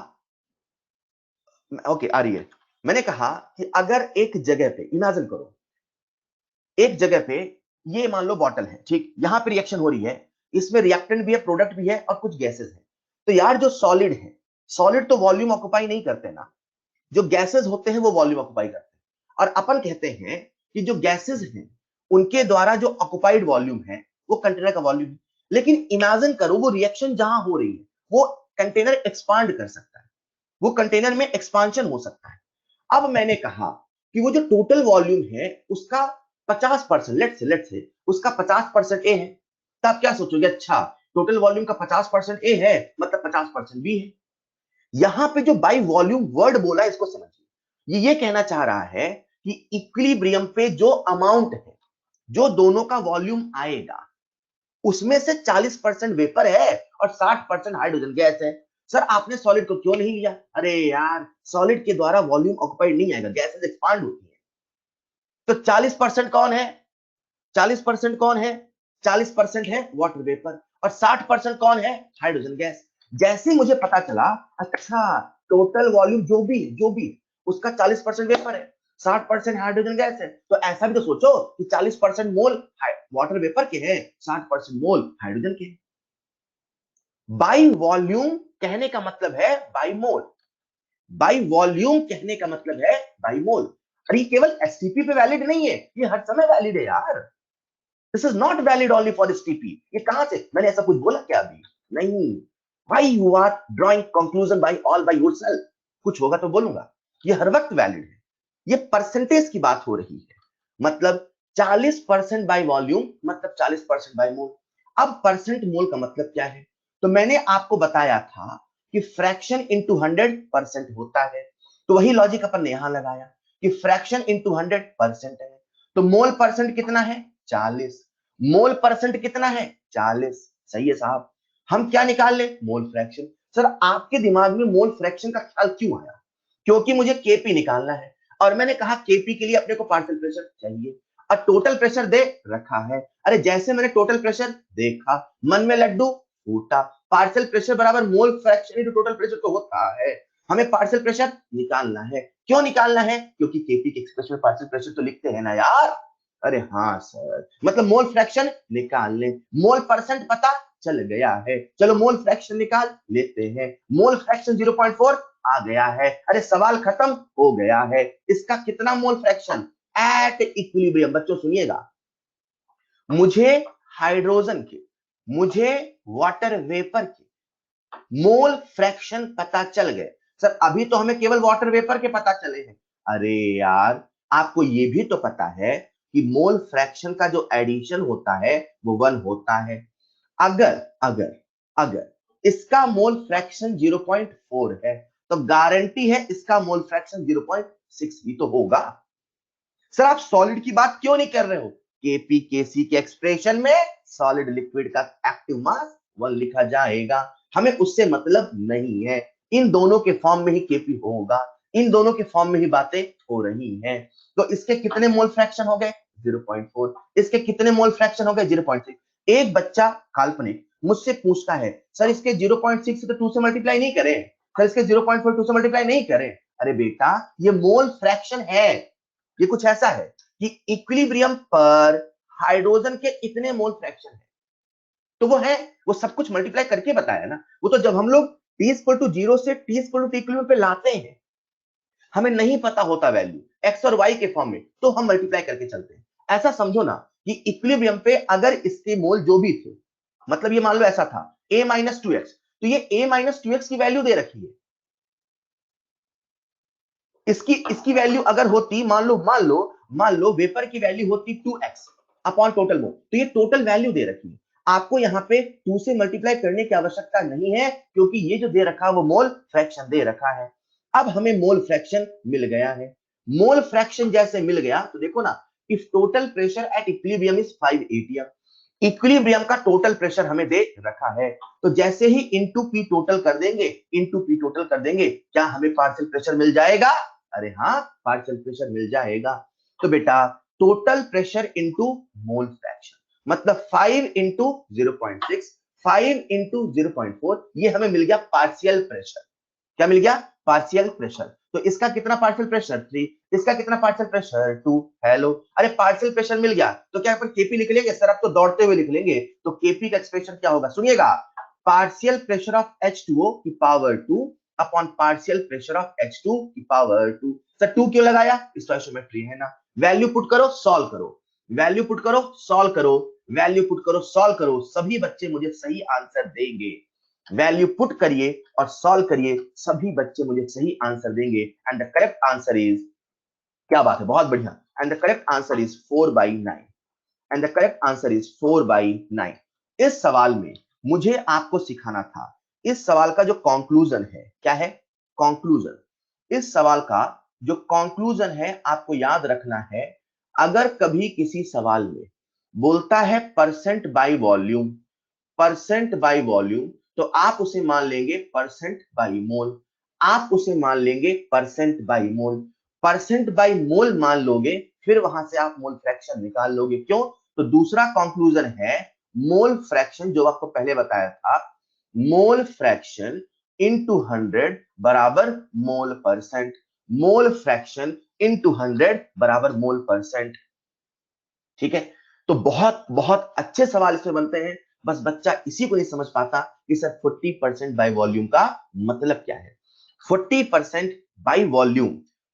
ओके आ रही है। मैंने कहा कि अगर एक जगह पे इमेजिन करो, एक जगह पे ये मान लो बॉटल है, ठीक, यहां पे रिएक्शन हो रही है, इसमें रिएक्टेंट भी है, प्रोडक्ट भी है और कुछ गैसेस है। तो यार जो सॉलिड है, सॉलिड तो वॉल्यूम ऑक्युपाई नहीं करते ना, जो गैसेस होते हैं वो वॉल्यूम ऑक्युपाई करते हैं। और अपन कहते हैं कि जो गैसेस हैं उनके द्वारा जो ऑक्युपाइड वॉल्यूम है वो कंटेनर का वॉल्यूम है। लेकिन इमेजिन करो वो रिएक्शन जहां हो रही है वो कंटेनर एक्सपांड कर सकता है, वो कंटेनर में एक्सपांशन हो सकता है। अब मैंने कहा कि वो जो टोटल वॉल्यूम है उसका 50%, लेट्स से उसका 50% ए है। तो आप क्या सोचोगे? अच्छा, टोटल वॉल्यूम का 50% ए है मतलब 50% बी है। यहां पे जो बाई वॉल्यूम वर्ड बोला इसको समझिए, ये कहना चाह रहा है कि इक्विलिब्रियम पे जो अमाउंट है, जो दोनों का वॉल्यूम आएगा उसमें से 40% वेपर है और 60% हाइड्रोजन गैस है। सर आपने सॉलिड को क्यों नहीं लिया? अरे यार, सॉलिड के द्वारा वॉल्यूम ऑक्युपाइड नहीं आएगा, गैसेस एक्सपांड होती है। तो 40% कौन है? 40% कौन है? 40% है वाटर वेपर और 60% कौन है? Hydrogen gas. जैसे मुझे पता चला अच्छा टोटल वॉल्यूम जो भी उसका 40% वेपर है, 60% हाइड्रोजन गैस है, तो ऐसा भी तो सोचो कि 40% मोल वाटर वेपर के हैं, 60% मोल हाइड्रोजन के। बाई वॉल्यूम कहने का मतलब है बाई मोल, बाई वॉल्यूम कहने का मतलब है बाई मोल। और ये केवल एसटीपी पे वैलिड नहीं है, ये हर समय वैलिड है यार। This is not valid only for STP. ये कहां से? मैंने ऐसा कुछ बोला क्या अभी? नहीं। Why you are drawing conclusion by all by yourself? कुछ होगा तो बोलूंगा। ये हर वक्त वैलिड है। ये परसेंटेज की बात हो रही है, मतलब 40% बाय वॉल्यूम मतलब 40% बाय मोल। अब परसेंट मोल का मतलब क्या है? तो मैंने आपको बताया था कि फ्रैक्शन इंटू 100% होता है, तो वही लॉजिक अपन ने यहां लगाया कि फ्रैक्शन इंटू 100% है। तो मोल परसेंट कितना है? 40। मोल परसेंट कितना है? 40। सही है साहब। हम क्या निकाल ले? Mole fraction. सर आपके दिमाग में मोल फ्रैक्शन का ख्याल क्यों आया? क्योंकि मुझे केपी निकालना है और मैंने कहा केपी के लिए अपने को पार्शियल प्रेशर चाहिए और टोटल प्रेशर दे रखा है। अरे जैसे मैंने टोटल प्रेशर देखा मन में लड्डू फूटा। पार्शियल प्रेशर बराबर mole fraction into total pressure तो होता है। हमें पार्शियल प्रेशर निकालना है। क्यों निकालना है? क्योंकि केपी के एक्सप्रेशन में पार्शियल प्रेशर तो लिखते हैं ना यार। अरे हाँ सर, मतलब मोल फ्रैक्शन निकाल लें, मोल परसेंट पता चल गया है, चलो मोल फ्रैक्शन निकाल लेते हैं। मोल फ्रैक्शन 0.4 आ गया है, अरे सवाल खत्म हो गया है। इसका कितना मोल फ्रैक्शन एट इक्विलिब्रियम, बच्चों सुनिएगा, मुझे हाइड्रोजन के, मुझे वाटर वेपर के मोल फ्रैक्शन पता चल गए। सर अभी तो हमें केवल वाटर वेपर के पता चले हैं। अरे यार, आपको ये भी तो पता है कि मोल फ्रैक्शन का जो एडिशन होता है वो 1 होता है। अगर अगर अगर इसका मोल फ्रैक्शन 0.4 है तो गारंटी है इसका मोल फ्रैक्शन 0.6 भी तो होगा। सर आप सॉलिड की बात क्यों नहीं कर रहे हो? केपी केसी के एक्सप्रेशन में सॉलिड लिक्विड का एक्टिव मास 1 लिखा जाएगा, हमें उससे मतलब नहीं है। इन दोनों के फॉर्म में ही केपी होगा, इन दोनों के फॉर्म में ही बातें हो रही हैं। तो इसके कितने मोल फ्रैक्शन हो गए? 0.4। इसके कितने मोल फ्रैक्शन हो गए? 0.6। एक बच्चा काल्पनिक मुझसे पूछता है, सर इसके 0.6 तो 2 से मल्टीप्लाई नहीं करें, सर इसके 0.4 2 से मल्टीप्लाई नहीं करें। अरे बेटा, ये मोल फ्रैक्शन है, ये कुछ ऐसा है कि इक्विलिब्रियम पर हाइड्रोजन के इतने मोल फ्रैक्शन है, तो वो है, वो सब कुछ मल्टीप्लाई करके बताया ना। वो तो जब हम लोग t इक्वल टू 0 से t इक्वल टू इक्विलिब्रियम पे लाते हैं, हमें नहीं पता होता वैल्यू x और y के फॉर्म में, तो हम मल्टीप्लाई करके चलते हैं। ऐसा समझो ना कि इक्विलिब्रियम पे अगर इसके मोल जो भी थे, मतलब ये मान लो ऐसा था a माइनस 2x, तो ये a माइनस 2x की वैल्यू दे रखी है। इसकी इसकी वैल्यू अगर होती, मान लो वेपर की वैल्यू होती 2x अपॉन टोटल मोल, तो ये टोटल वैल्यू दे रखी है। आपको यहाँ पे 2 से मल्टीप्लाई करने की आवश्यकता नहीं है, क्योंकि ये जो दे रखा है वो मोल फ्रैक्शन दे रखा है। अब हमें मोल फ्रैक्शन मिल गया है। मोल फ्रैक्शन जैसे मिल गया तो देखो ना, if total pressure at equilibrium is 5 atm, equilibrium का टोटल प्रेशर हमें दे रखा है, तो जैसे ही इंटू पी टोटल कर देंगे, क्या हमें पार्शियल प्रेशर मिल जाएगा? अरे हाँ, पार्शियल प्रेशर मिल जाएगा। तो बेटा, total pressure into mole fraction मतलब 5 इंटू 0.6, 5 इंटू 0.4, ये हमें मिल गया पार्शियल प्रेशर। क्या मिल गया? Partial pressure. तो इसका कितना पार्शियल प्रेशर? 3। इसका कितना पार्शियल प्रेशर? 2। हेलो, अरे पार्शियल प्रेशर मिल गया तो क्या अपन केपी लिख लेंगे? सर अब तो दौड़ते हुए लिख लेंगे। तो केपी का एक्सप्रेशन क्या होगा? सुनिएगा, पार्शियल प्रेशर ऑफ H2O की power 2 upon partial pressure of H2 की पावर 2। सर 2 क्यों लगाया? स्टोइकियोमेट्री है ना। वैल्यू पुट करो, सॉल्व करो, वैल्यू पुट करो, सॉल्व करो, वैल्यू पुट करो, सॉल्व करो, सभी बच्चे मुझे सही आंसर देंगे। वैल्यू पुट करिए और सॉल्व करिए, सभी बच्चे मुझे सही आंसर देंगे। And the correct answer is, क्या बात है, बहुत बढ़िया। And the correct answer is 4/9। And the correct answer is 4/9। इस सवाल में मुझे आपको सिखाना था, इस सवाल का जो कंक्लूजन है, क्या है कंक्लूजन? इस सवाल का जो कंक्लूजन है आपको याद रखना है, अगर कभी किसी सवाल में बोलता है percent by volume, percent by volume, तो आप उसे मान लेंगे परसेंट बाय मोल, आप उसे मान लेंगे percent by mole. Percent by mole मान लोगे, फिर वहां से आप मोल फ्रैक्शन निकाल लोगे। क्यों? तो दूसरा कंक्लूजन है मोल फ्रैक्शन, जो आपको पहले बताया था, मोल फ्रैक्शन इनटू 100 बराबर मोल परसेंट, मोल फ्रैक्शन इनटू 100 बराबर मोल परसेंट। ठीक है, तो बहुत बहुत अच्छे सवाल इसमें बनते हैं। बस बच्चा इसी को नहीं समझ पाता कि सर 40% बाय वॉल्यूम का मतलब क्या है। 40% बाय वॉल्यूम,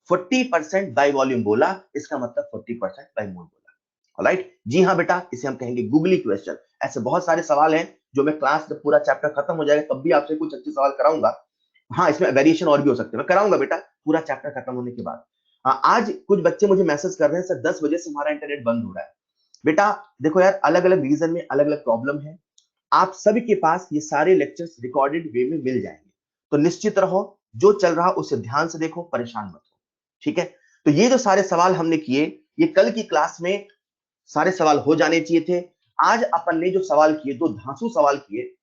40% बाय वॉल्यूम बोला, इसका मतलब 40% बाय मोल बोला। ऑलराइट, जी हाँ बेटा, इसे हम कहेंगे गूगली क्वेश्चन। ऐसे बहुत सारे सवाल हैं जो मैं क्लास जब पूरा चैप्टर खत्म हो जाएगा तब भी आपसे कुछ अच्छे सवाल कराऊंगा। हाँ, इसमें वेरिएशन और भी हो सकते हैं, मैं कराऊंगा बेटा पूरा चैप्टर खत्म होने के बाद। हाँ, आज कुछ बच्चे मुझे मैसेज कर रहे हैं, सर 10 बजे से हमारा इंटरनेट बंद हो रहा है। बेटा देखो यार, अलग अलग रीजन में अलग अलग प्रॉब्लम है, आप सभी के पास ये सारे लेक्चर्स रिकॉर्डेड वे में मिल जाएंगे, तो निश्चित रहो, जो चल रहा उसे ध्यान से देखो, परेशान मत हो। ठीक है, तो ये जो सारे सवाल हमने किए, ये कल की क्लास में सारे सवाल हो जाने चाहिए थे। आज अपन ने जो सवाल किए, दो धांसू सवाल किए,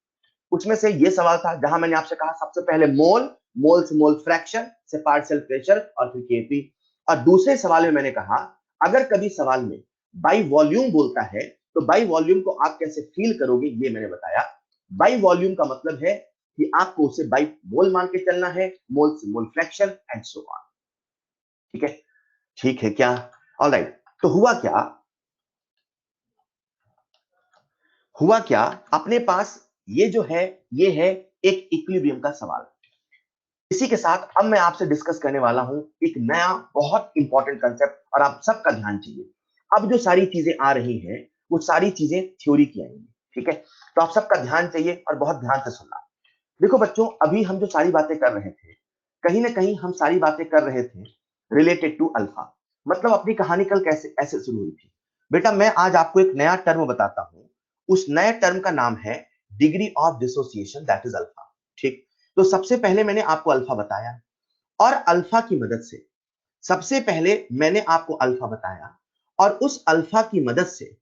उसमें से ये सवाल था जहां मैंने आपसे कहा सबसे पहले मोल, मोल से मोल फ्रैक्शन से पार्शियल प्रेशर और फिर केपी। और दूसरे सवाल में मैंने कहा, अगर कभी सवाल में बाई वॉल्यूम बोलता है तो बाई वॉल्यूम को आप कैसे फील करोगे, ये मैंने बताया। बाई वॉल्यूम का मतलब है कि आपको उसे बाई मोल मान के चलना है, मोल से mole fraction and so on. ठीक है, ठीक है क्या? ऑलराइट, तो हुआ क्या हुआ क्या, अपने पास ये जो है, ये है एक इक्विलिब्रियम का सवाल। इसी के साथ अब मैं आपसे डिस्कस करने वाला हूं एक नया बहुत इंपॉर्टेंट कंसेप्ट, और आप सबका ध्यान चाहिए। अब जो सारी चीजें आ रही हैं वो सारी चीजें थ्योरी की आएंगी, ठीक है? तो आप सबका ध्यान चाहिए और बहुत ध्यान से सुनना। देखो बच्चों, अभी हम जो सारी बातें कर रहे थे, कहीं ना कहीं हम सारी बातें कर रहे थे रिलेटेड टू अल्फा। मतलब अपनी कहानी कल कैसे ऐसे शुरू हुई थी। बेटा मैं आज आपको एक नया टर्म बताता हूं। उस नए टर्म का नाम है degree of dissociation, that is alpha. ठीक, तो सबसे पहले मैंने आपको अल्फा बताया, और अल्फा की मदद से, सबसे पहले मैंने आपको अल्फा बताया, और उस अल्फा की मदद से,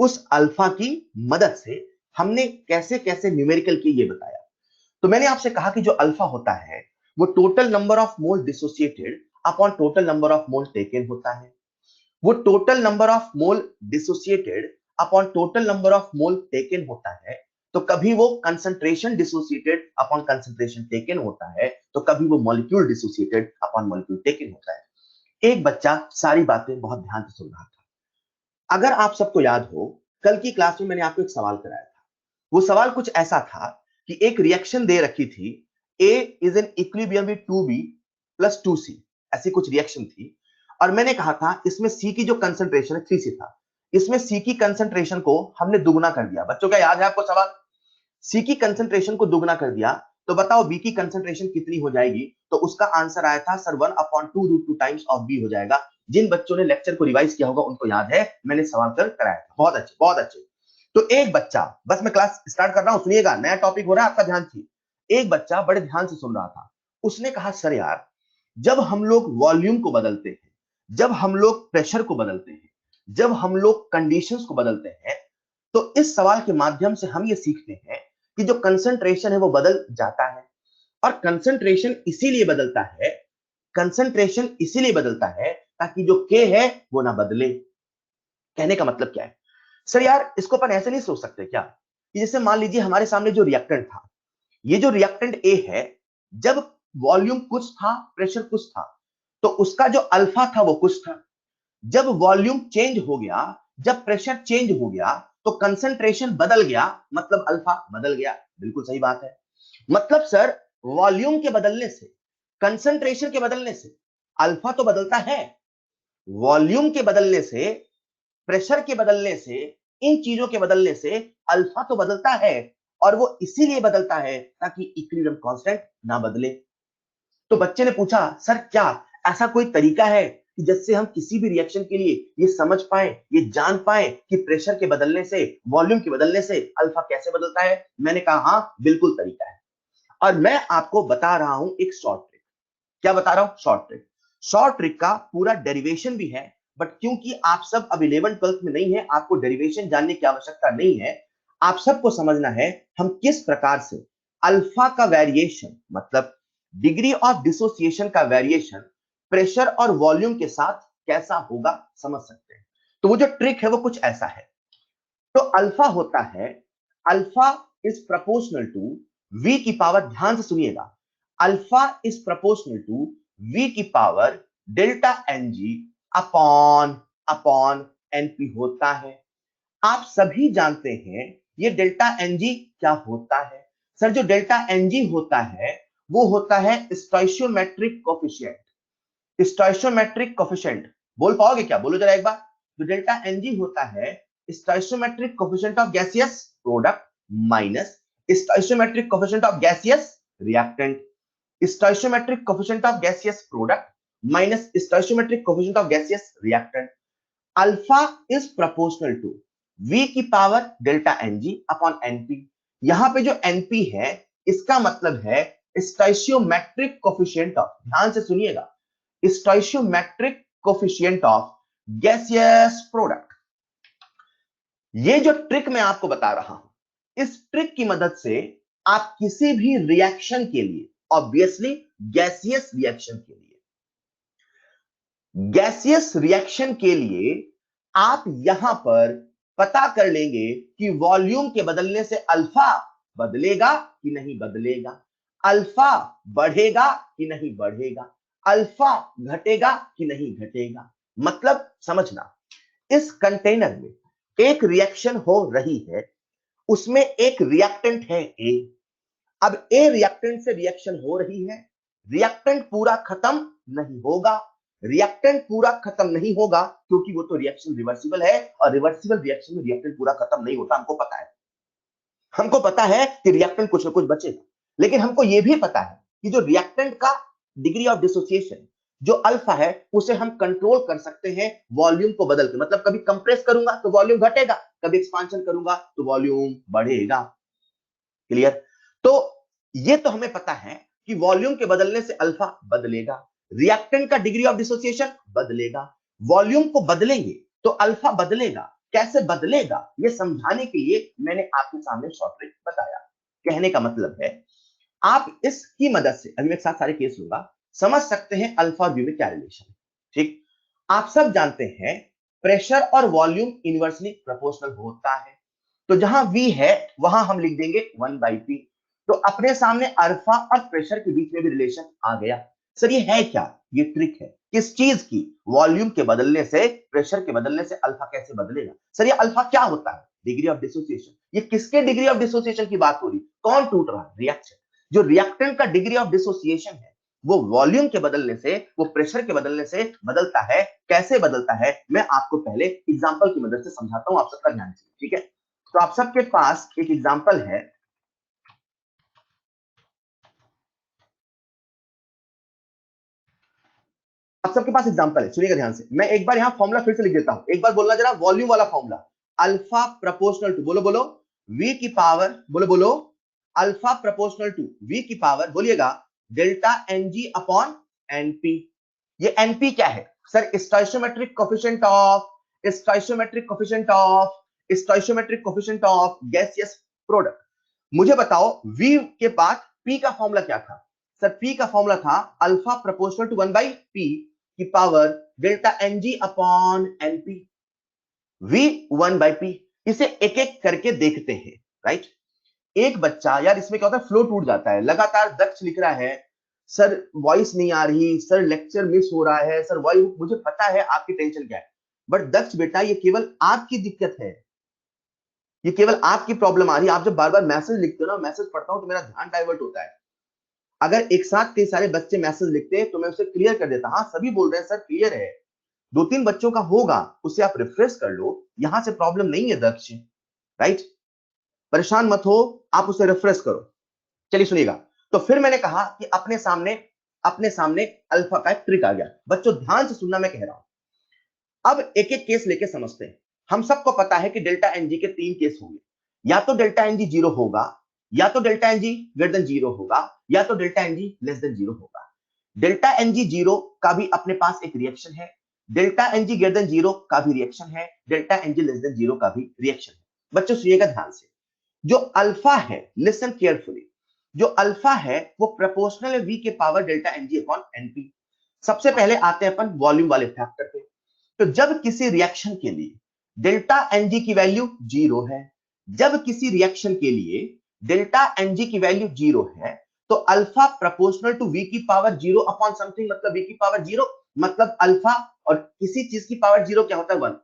उस अल्फा की मदद से हमने कैसे कैसे न्यूमेरिकल की ये बताया। तो मैंने आपसे कहा कि जो अल्फा होता है वो total number of mole dissociated upon total number of mole taken होता है। वो total number of mole dissociated upon total number of mole taken होता है। तो कभी वो concentration dissociated upon concentration taken होता है, तो कभी वो molecule dissociated upon molecule taken होता है। एक बच्चा सारी बातें बहुत ध्यान से सुन रहा था। अगर आप सबको याद हो, कल की क्लास में मैंने आपको एक सवाल कराया था। वो सवाल कुछ ऐसा था कि एक रिएक्शन दे रखी थी, A is an equilibrium with 2B plus 2C, ऐसी कुछ रिएक्शन थी। और मैंने कहा था इसमें C की जो कंसंट्रेशन है 3C था, इसमें C की कंसंट्रेशन को हमने दुगना कर दिया। बच्चों क्या याद है आपको सवाल? C की कंसंट्रेशन को दुगना कर दिया, तो बताओ B की कंसंट्रेशन कितनी हो जाएगी? तो उसका आंसर आया था सर 1/2 टाइम्स ऑफ B हो जाएगा। जिन बच्चों ने लेक्चर को रिवाइज किया होगा उनको याद है, मैंने सवाल कर कराया था। बहुत अच्छे, बहुत अच्छे। तो एक बच्चा, बस मैं क्लास स्टार्ट कर रहा हूं, सुनिएगा, नया टॉपिक हो रहा है, आपका ध्यान चाहिए। एक बच्चा बड़े ध्यान से सुन रहा था। उसने कहा सर यार, जब हम लोग वॉल्यूम को बदलते हैं, जब हम लोग प्रेशर को बदलते हैं, जब हम लोग कंडीशंस को बदलते हैं, तो इस सवाल के माध्यम से हम ये सीखते हैं कि जो कंसंट्रेशन है वो बदल जाता है। और कंसंट्रेशन इसीलिए बदलता है, कंसंट्रेशन इसीलिए बदलता है ताकि जो के है वो ना बदले। कहने का मतलब क्या है? सर यार इसको अपन ऐसे नहीं सोच सकते क्या कि जैसे मान लीजिए हमारे सामने जो रिएक्टेंट था, ये जो रिएक्टेंट ए है, जब वॉल्यूम कुछ था, प्रेशर कुछ था, तो उसका जो अल्फा था वो कुछ था। जब वॉल्यूम चेंज हो गया, जब प्रेशर चेंज हो गया, तो कंसंट्रेशन बदल गया, मतलब अल्फा बदल गया। बिल्कुल सही बात है। मतलब सर वॉल्यूम के बदलने से, कंसंट्रेशन के बदलने से अल्फा तो बदलता है, वॉल्यूम के बदलने से, प्रेशर के बदलने से, इन चीजों के बदलने से अल्फा तो बदलता है। और वो इसीलिए बदलता है ताकि इक्विलिब्रियम कांस्टेंट ना बदले। तो बच्चे ने पूछा सर क्या ऐसा कोई तरीका है कि जिससे हम किसी भी रिएक्शन के लिए ये समझ पाए, ये जान पाए कि प्रेशर के बदलने से, वॉल्यूम के बदलने से अल्फा कैसे बदलता है? मैंने कहा हाँ बिल्कुल तरीका है, और मैं आपको बता रहा हूं एक शॉर्ट ट्रिक। क्या बता रहा हूं? Short trick. शॉर्ट ट्रिक का पूरा डेरिवेशन भी है, बट क्योंकि आप सब अब 11th-12th में नहीं है, आपको डेरिवेशन जानने की आवश्यकता नहीं है। आप सबको समझना है हम किस प्रकार से अल्फा का वेरिएशन, मतलब डिग्री ऑफ डिसोसिएशन का वेरिएशन प्रेशर और वॉल्यूम के साथ कैसा होगा, समझ सकते हैं। तो वो जो ट्रिक है वो कुछ ऐसा है। तो अल्फा होता है, alpha is proportional to v की पावर, ध्यान से सुनिएगा, alpha is proportional to v की power delta N G upon upon NP होता है। आप सभी जानते हैं ये डेल्टा एन जी क्या होता है। सर जो डेल्टा एन जी होता है वो होता है स्टोइशियोमेट्रिक कोफिशिएंट। स्टोइशियोमेट्रिक कोफिशिएंट बोल पाओगे क्या? बोलो जरा एक बार। जो डेल्टा एनजी होता है stoichiometric coefficient of gaseous product minus stoichiometric coefficient of gaseous reactant. Stoichiometric coefficient of gaseous product minus stoichiometric coefficient of gaseous reactant. Alpha is proportional to v की power delta NG upon NP. यहां पे जो NP है इसका मतलब है stoichiometric coefficient of, ध्यान से सुनिएगा, स्टोइशियोमेट्रिक कोफिशिएंट ऑफ गैसियस प्रोडक्ट। ये जो ट्रिक मैं आपको बता रहा हूं, इस ट्रिक की मदद से आप किसी भी रिएक्शन के लिए, ऑब्वियसली गैसियस रिएक्शन के लिए, गैसियस रिएक्शन के लिए आप यहां पर पता कर लेंगे कि वॉल्यूम के बदलने से अल्फा बदलेगा कि नहीं बदलेगा, अल्फा बढ़ेगा कि नहीं बढ़ेगा, अल्फा घटेगा कि नहीं घटेगा। मतलब समझना, इस कंटेनर में एक रिएक्शन हो रही है उसमें एक रिएक्टेंट है ए। अब ए रिएक्टेंट से रिएक्शन हो रही है, रिएक्टेंट पूरा खत्म नहीं होगा, रिएक्टेंट पूरा खत्म नहीं होगा क्योंकि वो तो रिएक्शन रिवर्सिबल है, और रिवर्सिबल रिएक्शन में रिएक्टेंट पूरा खत्म नहीं होता। हमको पता है कि रिएक्टेंट कुछ ना कुछ बचेगा, लेकिन हमको यह भी पता है कि जो रिएक्टेंट का डिग्री ऑफ डिसोसिएशन जो अल्फा है उसे हम कंट्रोल कर सकते हैं वॉल्यूम को बदल के। मतलब कभी कंप्रेस करूंगा तो वॉल्यूम घटेगा, कभी एक्सपांशन करूंगा तो वॉल्यूम बढ़ेगा। क्लियर? तो ये तो हमें पता है कि वॉल्यूम के बदलने से अल्फा बदलेगा, रिएक्टेंट का डिग्री ऑफ डिसोसिएशन बदलेगा, वॉल्यूम को बदलेंगे तो अल्फा बदलेगा। कैसे बदलेगा ये समझाने के लिए मैंने आपके सामने शॉर्ट ट्रिक बताया। कहने का मतलब है आप इसकी मदद से, अभी मैं एक साथ सारे केस लूंगा, समझ सकते हैं अल्फा और वी में क्या रिलेशन है। ठीक, आप सब जानते हैं प्रेशर और वॉल्यूम इनवर्सली प्रोपोर्शनल होता है, तो जहां v है वहां हम लिख देंगे 1/p। तो अपने सामने अल्फा और प्रेशर के बीच में भी रिलेशन आ गया। सर ये है क्या? ये ट्रिक है। किस चीज की? वॉल्यूम के बदलने से, प्रेशर के बदलने से अल्फा कैसे बदलेगा? सर ये अल्फा क्या होता है? Degree of dissociation. ये किसके डिग्री ऑफ डिसोसिएशन की बात हो रही? कौन टूट रहा है? रिएक्शन। जो रिएक्टेंट का डिग्री ऑफ डिसोसिएशन है वो वॉल्यूम के बदलने से, वो प्रेशर के बदलने से बदलता है। कैसे बदलता है मैं आपको पहले एग्जांपल की मदद से समझाता हूं, आप सबका ध्यान से। ठीक है, तो आप सबके पास एक एग्जांपल है। आप सबके पास एग्जांपल है, सुनिएगा ध्यान से। मैं एक बार यहां फॉर्मूला फिर से लिख देता हूं, एक बार बोलना जरा वॉल्यूम वाला फॉर्मूला। अल्फा प्रोपोर्शनल टू, बोलो बोलो, वी की पावर, बोलो बोलो, अल्फा प्रोपोर्शनल टू वी की पावर, बोलिएगा, डेल्टा एनजी अपॉन एनपी। ये एनपी क्या है? Sir stoichiometric coefficient of, stoichiometric coefficient of, stoichiometric coefficient of gaseous product. मुझे बताओ v के बाद p का फॉर्मूला क्या था? सर p का फॉर्मूला था अल्फा प्रोपोर्शनल टू 1/p की power delta NG upon NP. v 1/p। इसे एक एक करके देखते हैं। राइट, एक बच्चा, यार इसमें क्या होता है, फ्लो टूट जाता है। लगातार दक्ष लिख रहा है, सर वॉइस नहीं आ रही, सर लेक्चर मिस हो रहा है, सर वॉइस, मुझे पता है आपकी टेंशन क्या है, बट दक्ष बेटा ये केवल आपकी दिक्कत है, ये केवल आपकी प्रॉब्लम आ रही है। आप जब बार बार मैसेज लिखते हो ना, मैसेज पढ़ता हूं तो मेरा ध्यान डाइवर्ट होता है। अगर एक साथ कई सारे बच्चे मैसेज लिखते हैं तो मैं उसे क्लियर कर देता, हाँ सभी बोल रहे हैं सर क्लियर है। दो तीन बच्चों का होगा, उसे आप रिफ्रेश कर लो, यहां से प्रॉब्लम नहीं है दक्ष। राइट, परेशान मत हो, आप उसे रिफ्रेश करो। चलिए सुनिएगा, तो फिर मैंने कहा कि अपने सामने अल्फा का एक ट्रिक आ गया। बच्चों ध्यान से सुनना, मैं कह रहा हूं। अब एक एक केस लेके समझते हैं। हम सबको पता है कि डेल्टा एनजी के तीन केस होंगे, या तो डेल्टा एनजी जीरो होगा, या तो delta NG greater than zero होगा, या तो delta NG less than zero होगा। डेल्टा एनजी जीरो का भी अपने पास एक रिएक्शन है, delta NG greater than zero का भी रिएक्शन है, delta NG less than zero का भी रिएक्शन है। बच्चों सुनिएगा ध्यान से, जो अल्फा है, लिसन केयरफुली, जो अल्फा है वो प्रोपोर्शनल है वी के power delta NG upon np. सबसे पहले आते हैं अपन वॉल्यूम वाले फैक्टर पे। तो जब किसी रिएक्शन के लिए डेल्टा एनजी की वैल्यू जीरो है, जब किसी रिएक्शन के लिए डेल्टा एनजी की वैल्यू जीरो है, तो अल्फा प्रोपोर्शनल टू वी की पावर जीरो अपॉन समथिंग, मतलब वी की पावर जीरो, मतलब अल्फा, और किसी चीज की पावर जीरो क्या होता है? 1।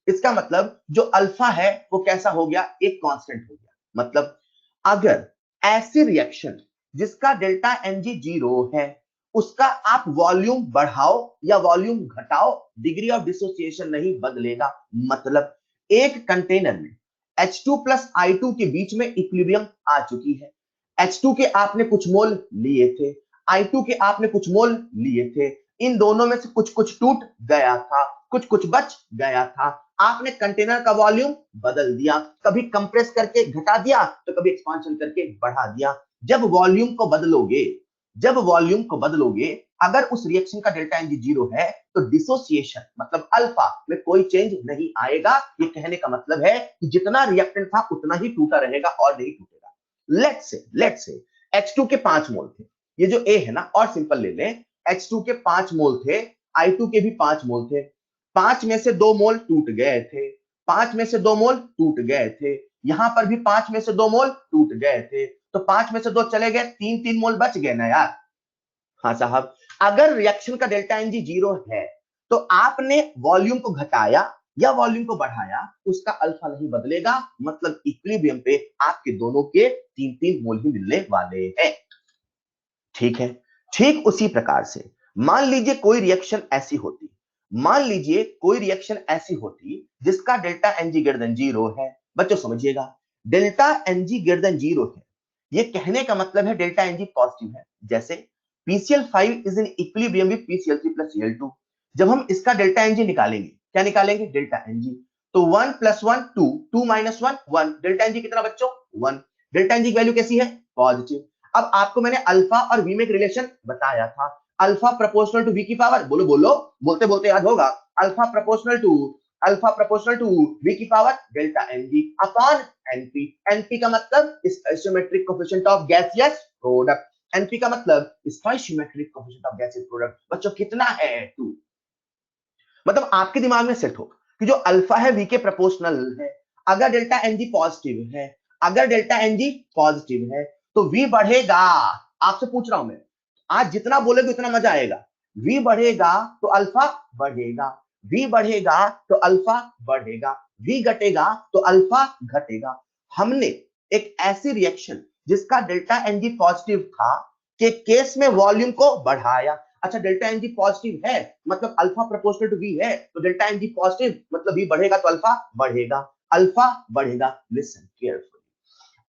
इसका मतलब जो अल्फा है वो कैसा हो गया? एक कांस्टेंट हो गया। मतलब अगर ऐसी रिएक्शन जिसका डेल्टा एनजी जीरो है, उसका आप वॉल्यूम बढ़ाओ या वॉल्यूम घटाओ, डिग्री ऑफ डिसोसिएशन नहीं बदलेगा। मतलब एक कंटेनर में H2 प्लस I2 के बीच में इक्विलिब्रियम आ चुकी है। H2 के आपने कुछ मोल लिए थे, I2 के आपने कुछ मोल लिए थे, इन दोनों में से कुछ कुछ टूट गया था, कुछ कुछ बच गया था। आपने कंटेनर का वॉल्यूम बदल दिया, कभी कंप्रेस करके घटा दिया तो कभी एक्सपांशन करके बढ़ा दिया। जब वॉल्यूम को बदलोगे, जब वॉल्यूम को बदलोगे, अगर उस रिएक्शन का डेल्टा एनजी जीरो है तो डिसोसिएशन मतलब अल्फा में कोई चेंज नहीं आएगा। ये कहने का मतलब है कि जितना रिएक्टेंट था उतना ही टूटा रहेगा और नहीं टूटेगा। लेट्स से H2 के 5 मोल थे, ये जो A है ना, और सिंपल ले लें, H2 के 5 मोल थे, I2 के भी 5 मोल थे, 5 में से 2 मोल टूट गए थे, 5 में से 2 मोल टूट गए थे, यहां पर भी 5 में से 2 मोल टूट गए थे, तो 5 में से 2 चले गए, 3 मोल बच गए ना यार। हाँ साहब, अगर रिएक्शन का डेल्टा एनजी जीरो है तो आपने वॉल्यूम को घटाया या वॉल्यूम को बढ़ाया, उसका अल्फा नहीं बदलेगा, मतलब इक्विलिब्रियम पे आपके दोनों के 3-3 मोल ही मिलने वाले हैं। ठीक है, ठीक उसी प्रकार से मान लीजिए कोई रिएक्शन ऐसी होती, मान लीजिए कोई रिएक्शन ऐसी होती जिसका डेल्टा एनजी ग्रेटर देन 0 है। बच्चों समझिएगा, डेल्टा एनजी ग्रेटर देन 0 है, ये कहने का मतलब है डेल्टा एनजी पॉजिटिव है। जैसे PCl5 is in equilibrium with PCl3 plus Cl2। जब हम इसका डेल्टा एनजी निकालेंगे, क्या निकालेंगे? Delta ng. तो 1 + 1 2, 2 - 1 1, डेल्टा एनजी कितना बच्चों? 1। डेल्टा एनजी की वैल्यू कैसी है? पॉजिटिव। अब आपको मैंने अल्फा और वी में एक रिलेशन बताया था, अल्फा प्रोपोर्शनल टू वी की पावर, बोलो बोलो, बोलते बोलते याद होगा, अल्फा प्रोपोर्शनल टू वी की power delta NG upon NP. NP का मतलब stoichiometric coefficient of gaseous product. NP का मतलब stoichiometric coefficient of gaseous product. बच्चों कितना है? 2। मतलब आपके दिमाग में सेट हो कि जो अल्फा है वी के प्रोपोर्शनल है, अगर डेल्टा एनजी पॉजिटिव है, अगर डेल्टा एनजी पॉजिटिव है तो वी बढ़ेगा। आपसे पूछ रहा हूं मैं, आज जितना बोलेगे उतना मजा आएगा। वी बढ़ेगा तो अल्फा बढ़ेगा, वी बढ़ेगा तो अल्फा बढ़ेगा, वी घटेगा तो अल्फा घटेगा। हमने एक ऐसी रिएक्शन जिसका डेल्टा एनजी पॉजिटिव था के केस में वॉल्यूम को बढ़ाया। अच्छा, डेल्टा एनजी पॉजिटिव है मतलब अल्फा प्रोपोर्शनल टू वी है, तो डेल्टा एनजी पॉजिटिव मतलब वी बढ़ेगा तो अल्फा बढ़ेगा, अल्फा बढ़ेगा। लिसन केयरफुली,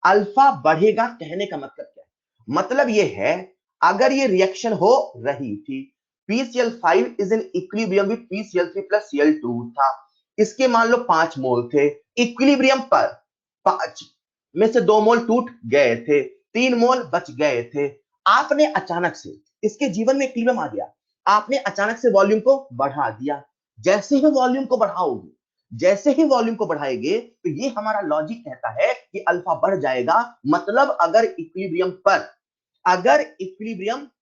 अल्फा बढ़ेगा कहने का मतलब क्या है? मतलब ये है, अगर ये रिएक्शन हो रही थी, PCl5 is in equilibrium with PCl3 plus Cl2 था, इसके मान लो 5 मोल थे, इक्विलिब्रियम पर 5 में से 2 मोल टूट गए थे, 3 मोल बच गए थे। आपने अचानक से, इसके जीवन में इक्विलिब्रियम आ गया, आपने अचानक से वॉल्यूम को बढ़ा दिया। जैसे ही वॉल्यूम को बढ़ाओगे, जैसे ही वॉल्यूम को बढ़ाएंगे तो ये हमारा लॉजिक कहता है कि अल्फा बढ़ जाएगा। मतलब अगर इक्विलिब्रियम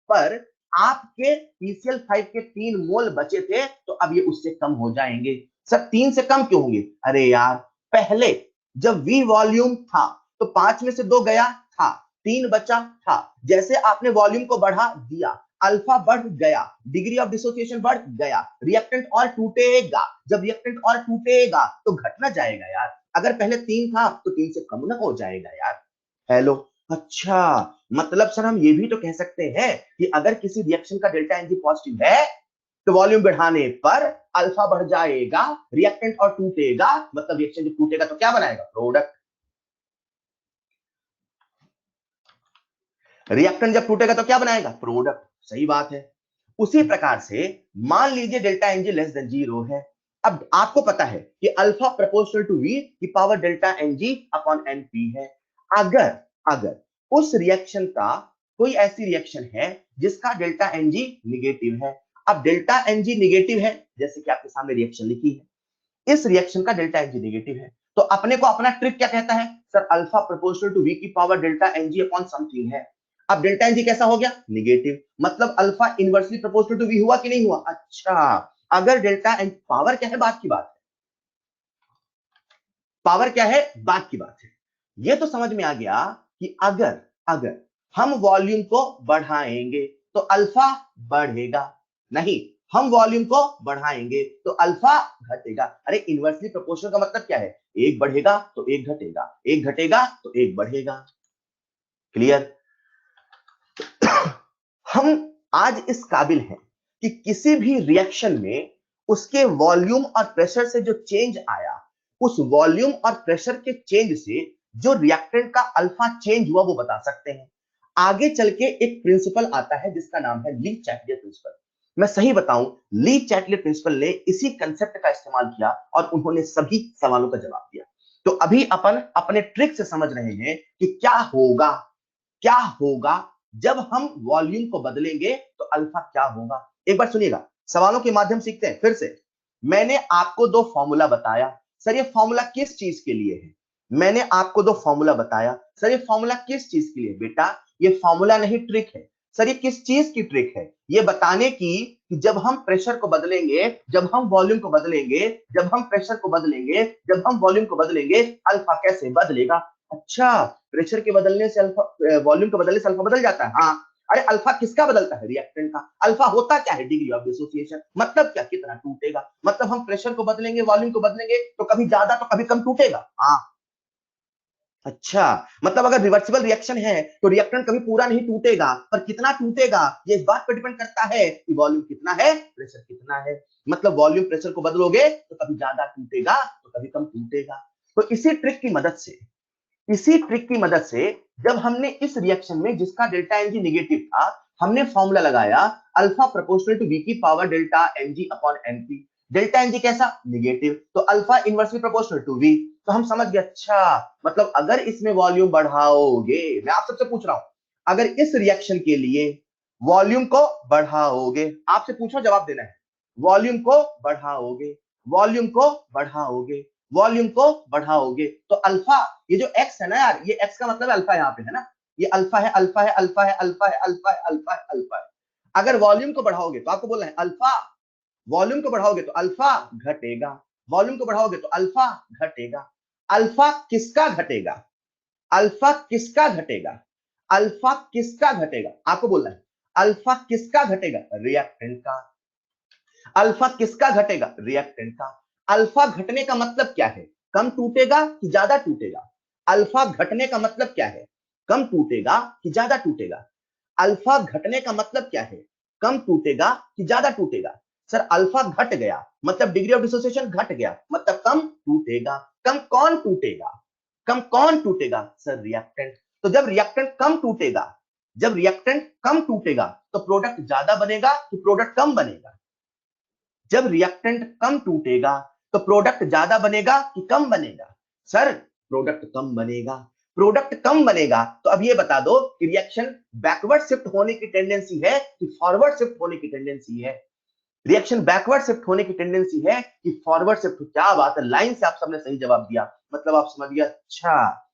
पर आपके PCl5 के 3 मोल बचे थे तो अब ये उससे कम हो जाएंगे। सर 3 से कम क्यों होंगे? अरे यार, पहले जब V वॉल्यूम था तो 5 में से 2 गया था, 3 बचा था। जैसे आपने वॉल्यूम को बढ़ा दिया, अल्फा बढ़ गया, डिग्री ऑफ डिसोसिएशन बढ़ गया, रिएक्टेंट और टूटेगा। जब रिएक्टेंट और टूटेगा तो घटना जाएगा यार। अगर पहले 3 था तो 3 से कम ना हो जाएगा यार। हेलो, अच्छा, मतलब सर हम ये भी तो कह सकते हैं कि अगर किसी रिएक्शन का डेल्टा एनजी पॉजिटिव है तो वॉल्यूम बढ़ाने पर अल्फा बढ़ जाएगा, रिएक्टेंट और टूटेगा, मतलब रिएक्शन जब टूटेगा तो क्या बनाएगा? प्रोडक्ट। रिएक्टेंट जब टूटेगा तो क्या बनाएगा? प्रोडक्ट। सही बात है। उसी प्रकार से मान लीजिए डेल्टा एनजी लेस देन 0 है। अब आपको पता है कि अल्फा प्रोपोर्शनल टू वी की power delta NG upon np है। अगर अगर उस रिएक्शन का कोई ऐसी रिएक्शन है जिसका डेल्टा एनजी निगेटिव है, अब डेल्टा एनजी निगेटिव है, जैसे कि आपके सामने रिएक्शन लिखी है, इस रिएक्शन का डेल्टा एनजी निगेटिव है, तो अपने को अपना ट्रिक क्या कहता है? Sir alpha proportional to V की power delta NG upon something है। अब डेल्टा एनजी कैसा हो गया? निगेटिव, मतलब alpha inversely proportional to V हुआ कि नहीं हुआ? अच्छा, अगर डेल्टा एन, पावर क्या है? बात की बात है, पावर क्या है? बात की बात है। ये तो समझ में आ गया कि अगर अगर हम वॉल्यूम को बढ़ाएंगे तो अल्फा बढ़ेगा, नहीं हम वॉल्यूम को बढ़ाएंगे तो अल्फा घटेगा। अरे इनवर्सली प्रोपोर्शनल का मतलब क्या है? एक बढ़ेगा तो एक घटेगा, एक घटेगा तो एक बढ़ेगा। क्लियर? हम आज इस काबिल हैं कि किसी भी रिएक्शन में उसके वॉल्यूम और प्रेशर से जो चेंज आया, उस वॉल्यूम और प्रेशर के चेंज से जो रिएक्टेंट का अल्फा चेंज हुआ वो बता सकते हैं। आगे चल के एक प्रिंसिपल आता है जिसका नाम है ली चैटलियर प्रिंसिपल। मैं सही बताऊं, ली चैटलियर प्रिंसिपल ने इसी कंसेप्ट का इस्तेमाल किया और उन्होंने सभी सवालों का जवाब दिया। तो अभी अपन अपने ट्रिक से समझ रहे हैं कि क्या होगा जब हम वॉल्यूम को बदलेंगे तो अल्फा क्या होगा। एक बार सुनिएगा, सवालों के माध्यम सीखते हैं फिर से। मैंने आपको 2 फॉर्मूला बताया, सर ये फॉर्मूला किस चीज के लिए है? मैंने आपको 2 फॉर्मूला बताया, सर ये फॉर्मूला किस चीज के लिए? बेटा ये फॉर्मूला नहीं, ट्रिक है। सर ये किस चीज की ट्रिक है? ये बताने की कि जब हम प्रेशर को बदलेंगे, जब हम वॉल्यूम को बदलेंगे, जब हम प्रेशर को बदलेंगे, जब हम वॉल्यूम को बदलेंगे, अल्फा कैसे बदलेगा। अच्छा, प्रेशर के बदलने से अल्फा, वॉल्यूम के बदलने से अल्फा बदल जाता है? हाँ। अरे अल्फा किसका बदलता है? रिएक्टेंट का। अल्फा होता क्या है? Degree of dissociation. मतलब क्या? कितना टूटेगा। मतलब हम प्रेशर को बदलेंगे, वॉल्यूम को बदलेंगे तो कभी ज्यादा तो कभी कम टूटेगा। हाँ, अच्छा, मतलब अगर रिवर्सिबल रिएक्शन है तो रिएक्टेंट कभी पूरा नहीं टूटेगा, पर कितना टूटेगा ये इस बात पर डिपेंड करता है कि वॉल्यूम कितना है, प्रेशर कितना है। मतलब वॉल्यूम प्रेशर को बदलोगे तो कभी ज्यादा टूटेगा तो कभी कम टूटेगा। तो इसी ट्रिक की मदद से जब हमने इस रिएक्शन में जिसका डेल्टा एनजी निगेटिव था, हमने फॉर्मूला लगाया अल्फा प्रोपोर्शनल टू वी की power delta NG upon np. Delta NG कैसा? निगेटिव, तो alpha inversely proportional to V. तो हम समझ गए, अच्छा मतलब अगर इसमें वॉल्यूम बढ़ाओगे, मैं आप सबसे पूछ रहा हूं, अगर इस रिएक्शन के लिए वॉल्यूम को बढ़ाओगे, आपसे पूछो जवाब देना है, वॉल्यूम को बढ़ाओगे, वॉल्यूम को बढ़ाओगे, वॉल्यूम को बढ़ाओगे तो अल्फा, ये जो एक्स है ना यार, ये एक्स का मतलब अल्फा यहाँ पे है ना, ये अल्फा है, अल्फा है, अल्फा है, अल्फा है, अल्फा है, अल्फा है, अल्फा है। अगर वॉल्यूम को बढ़ाओगे तो आपको बोलना है अल्फा, वॉल्यूम को बढ़ाओगे तो अल्फा घटेगा, वॉल्यूम को बढ़ाओगे तो अल्फा घटेगा। अल्फा किसका घटेगा? अल्फा किसका घटेगा? अल्फा किसका घटेगा? आपको बोलना है अल्फा किसका घटेगा? रिएक्टेंट का। अल्फा किसका घटेगा? रिएक्टेंट का। अल्फा घटने का मतलब क्या है? कम टूटेगा कि ज्यादा टूटेगा? अल्फा घटने का मतलब क्या है? कम टूटेगा कि ज्यादा टूटेगा? अल्फा घटने का मतलब क्या है? कम टूटेगा कि ज्यादा टूटेगा? सर अल्फा घट गया मतलब डिग्री ऑफ डिसोसिएशन घट गया, मतलब कम टूटेगा। कम कौन टूटेगा? कम कौन टूटेगा? Sir reactant. तो जब रिएक्टेंट कम टूटेगा, जब रिएक्टेंट कम टूटेगा तो प्रोडक्ट ज्यादा बनेगा कि प्रोडक्ट कम बनेगा? जब रिएक्टेंट कम टूटेगा तो प्रोडक्ट ज्यादा बनेगा कि कम बनेगा? सर प्रोडक्ट कम बनेगा। प्रोडक्ट कम बनेगा तो अब ये बता दो कि रिएक्शन बैकवर्ड शिफ्ट होने की टेंडेंसी है कि फॉरवर्ड शिफ्ट होने की टेंडेंसी है? रिएक्शन बैकवर्ड शिफ्ट होने की टेंडेंसी है कि फॉरवर्ड शिफ्ट? क्या बात है, लाइन से आप सबने सही जवाब दिया। मतलब आप समझ गया, अच्छा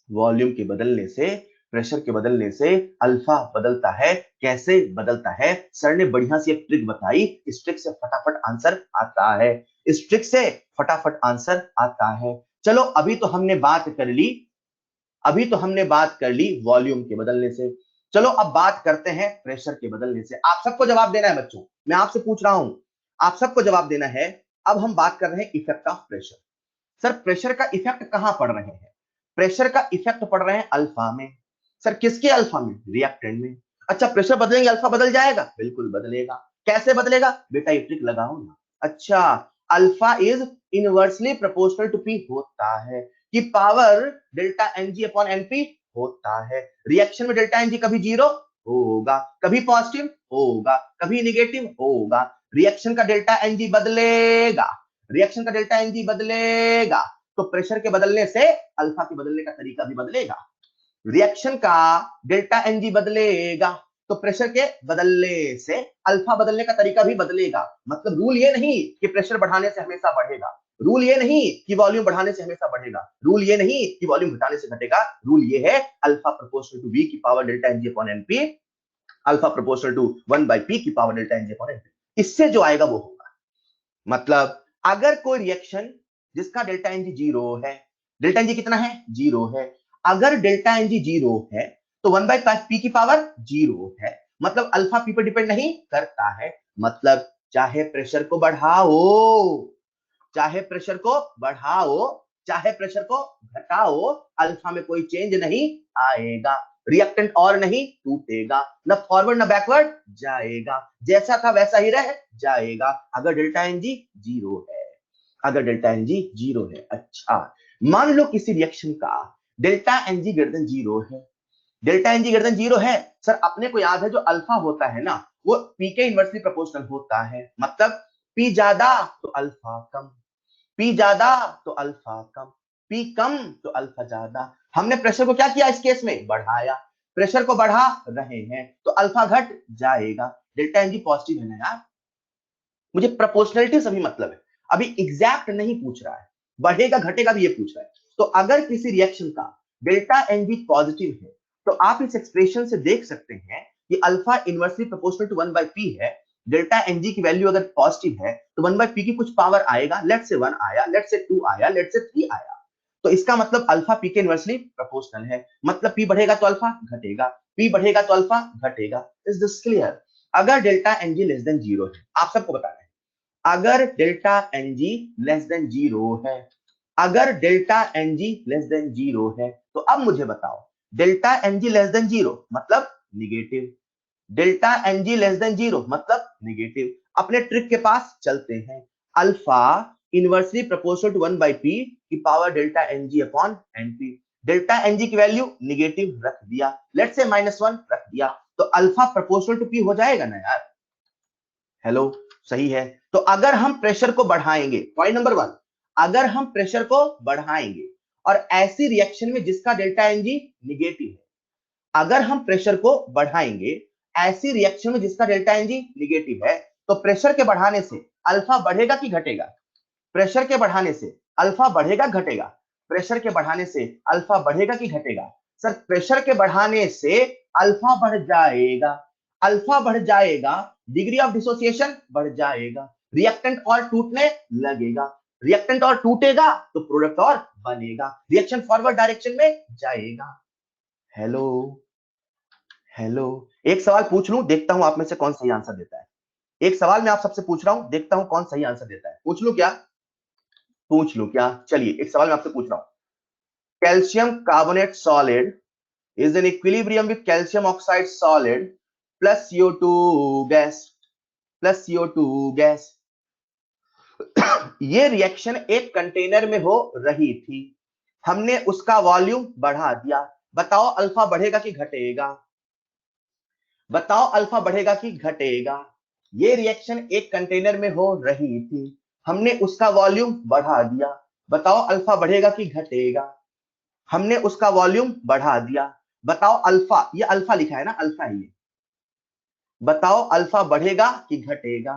वॉल्यूम के बदलने से, प्रेशर के बदलने से अल्फा बदलता है। कैसे बदलता है? सर ने बढ़िया सी एक ट्रिक बताई, इस ट्रिक से फटाफट आंसर आता है, इस ट्रिक से फटाफट आंसर आता है। चलो अभी तो हमने बात कर ली, अभी तो हमने बात कर ली वॉल्यूम के बदलने से। चलो अब बात करते हैं प्रेशर के बदलने से। आप सबको जवाब देना है बच्चों, मैं आपसे पूछ रहा हूं, आप सबको जवाब देना है। अब हम बात कर रहे हैं effect of pressure. Sir pressure का इफेक्ट कहां पड़ रहे हैं? प्रेशर का इफेक्ट पड़ रहे हैं अल्फा में। सर किसके अल्फा में? रिएक्टेंट में। अच्छा प्रेशर बदलेंगे अल्फा बदल जाएगा? बिल्कुल बदलेगा। कैसे बदलेगा? बेटा ये ट्रिक लगाओ ना। अच्छा, alpha is inversely proportional to P होता है कि power delta NG upon NP होता है। रिएक्शन में डेल्टा एनजी कभी जीरो होगा, कभी पॉजिटिव होगा, कभी निगेटिव होगा। रिएक्शन का डेल्टा एनजी बदलेगा, रिएक्शन का डेल्टा एनजी बदलेगा तो प्रेशर के बदलने से अल्फा के बदलने का तरीका भी बदलेगा। रिएक्शन का डेल्टा एनजी बदलेगा तो प्रेशर के बदलने से अल्फा बदलने का तरीका भी बदलेगा। मतलब रूल ये नहीं कि प्रेशर बढ़ाने से हमेशा बढ़ेगा, रूल ये नहीं कि वॉल्यूम बढ़ाने से हमेशा बढ़ेगा, रूल ये नहीं कि वॉल्यूम घटाने से घटेगा। रूल ये है अल्फा प्रोपोर्शनल टू वी की power delta NG upon NP, alpha proportional to 1 by P की power delta NG upon NP. इससे जो आएगा वो होगा। मतलब अगर कोई रिएक्शन जिसका डेल्टा एनजी जीरो है, डेल्टा एनजी कितना है? जीरो है। अगर डेल्टा एनजी जीरो है तो 1 बाई पी की पावर जीरो है, मतलब अल्फा पी पर डिपेंड नहीं करता है। मतलब चाहे प्रेशर को बढ़ाओ, चाहे प्रेशर को बढ़ाओ, चाहे प्रेशर को घटाओ, अल्फा में कोई चेंज नहीं आएगा। रिएक्टेंट और नहीं टूटेगा, न फॉरवर्ड न बैकवर्ड जाएगा, जैसा था वैसा ही रह जाएगा अगर डेल्टा एनजी जीरो है, अगर डेल्टा एनजी जीरो है। अच्छा मान लो किसी रिएक्शन का delta NG greater than zero है, delta NG greater than zero है। सर अपने को याद है जो अल्फा होता है ना वो पी के इनवर्सली प्रोपोर्शनल होता है। मतलब पी ज्यादा तो अल्फा कम, पी ज्यादा तो अल्फा कम, पी कम तो अल्फा ज्यादा। हमने प्रेशर को क्या किया इस केस में? बढ़ाया। प्रेशर को बढ़ा रहे हैं तो अल्फा घट जाएगा। डेल्टा एनजी पॉजिटिव है ना यार, मुझे प्रोपोर्शनलिटी से भी मतलब है, अभी एग्जैक्ट नहीं पूछ रहा है, बढ़ेगा घटेगा भी ये पूछ रहा है। तो अगर किसी रिएक्शन का डेल्टा एनजी पॉजिटिव है तो आप इस एक्सप्रेशन से देख सकते हैं कि alpha inversely proportional to 1 by P है। डेल्टा एनजी की वैल्यू अगर पॉजिटिव है तो 1 बाई पी की कुछ पावर आएगा, लेट से 1 आया, लेट से 2 आया, लेट से 3 आया। तो इसका मतलब अल्फा पी के इनवर्सली प्रोपोर्शनल है, मतलब पी बढ़ेगा तो अल्फा घटेगा, पी बढ़ेगा तो अल्फा घटेगा। Is this clear? अगर delta N G less than zero है, आप सबको बताना है, अगर delta N G less than zero है, अगर delta N G less than zero है, तो अब मुझे बताओ delta N G less than zero मतलब negative, delta N G less than zero मतलब निगेटिव। अपने ट्रिक के पास चलते हैं, alpha inversely proportional to 1 by p की power delta N G upon n p. Delta N g की value negative रख दिया, लेट्स से -1 रख दिया, तो अल्फा प्रोपोर्शनल टू पी हो जाएगा ना यार? हेलो, सही है। तो अगर हम प्रेशर को बढ़ाएंगे, पॉइंट नंबर 1, अगर हम प्रेशर को बढ़ाएंगे और ऐसी रिएक्शन में जिसका डेल्टा एन जी निगेटिव है, अगर हम प्रेशर को बढ़ाएंगे ऐसी रिएक्शन में जिसका डेल्टा एन जी निगेटिव है, तो प्रेशर के बढ़ाने से अल्फा बढ़ेगा कि घटेगा? प्रेशर के बढ़ाने से अल्फा बढ़ेगा घटेगा? प्रेशर के बढ़ाने से अल्फा बढ़ेगा कि घटेगा? सर प्रेशर के बढ़ाने से अल्फा बढ़ जाएगा, अल्फा बढ़ जाएगा, डिग्री ऑफ डिसोसिएशन बढ़ जाएगा, रिएक्टेंट और टूटने लगेगा, रिएक्टेंट और टूटेगा तो प्रोडक्ट और बनेगा, रिएक्शन फॉरवर्ड डायरेक्शन में जाएगा। हेलो, हेलो, एक सवाल पूछ लूं, देखता हूं आप में से कौन सही आंसर देता है। एक सवाल मैं आप सबसे पूछ रहा हूं, देखता हूं कौन सही आंसर देता है। पूछ लूं क्या? पूछ लूं क्या? चलिए एक सवाल मैं आपसे पूछ रहा हूं, calcium carbonate solid is in equilibrium with calcium oxide solid plus CO2 gas, plus CO2 gas. ये रिएक्शन एक कंटेनर में हो रही थी, हमने उसका वॉल्यूम बढ़ा दिया, बताओ अल्फा बढ़ेगा कि घटेगा? बताओ अल्फा बढ़ेगा कि घटेगा? ये रिएक्शन एक कंटेनर में हो रही थी, हमने उसका वॉल्यूम बढ़ा दिया, बताओ अल्फा बढ़ेगा कि घटेगा? हमने उसका वॉल्यूम बढ़ा दिया, बताओ अल्फा, ये अल्फा लिखा है ना, अल्फा है ये, बताओ अल्फा बढ़ेगा कि घटेगा?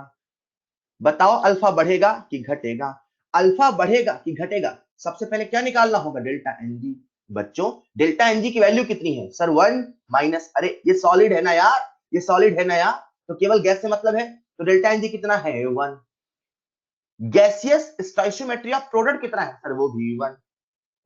बताओ अल्फा बढ़ेगा कि घटेगा? अल्फा बढ़ेगा कि घटेगा? सबसे पहले क्या निकालना होगा? Delta N g. बच्चों डेल्टा एन जी की वैल्यू कितनी है सर? 1 माइनस, अरे ये सॉलिड है ना यार, ये सॉलिड है ना यार, तो केवल गैस से मतलब है, तो डेल्टा एन जी कितना है? 1। गैसियस स्टोइचियोमेट्री ऑफ प्रोडक्ट कितना है सर? वो भी 1।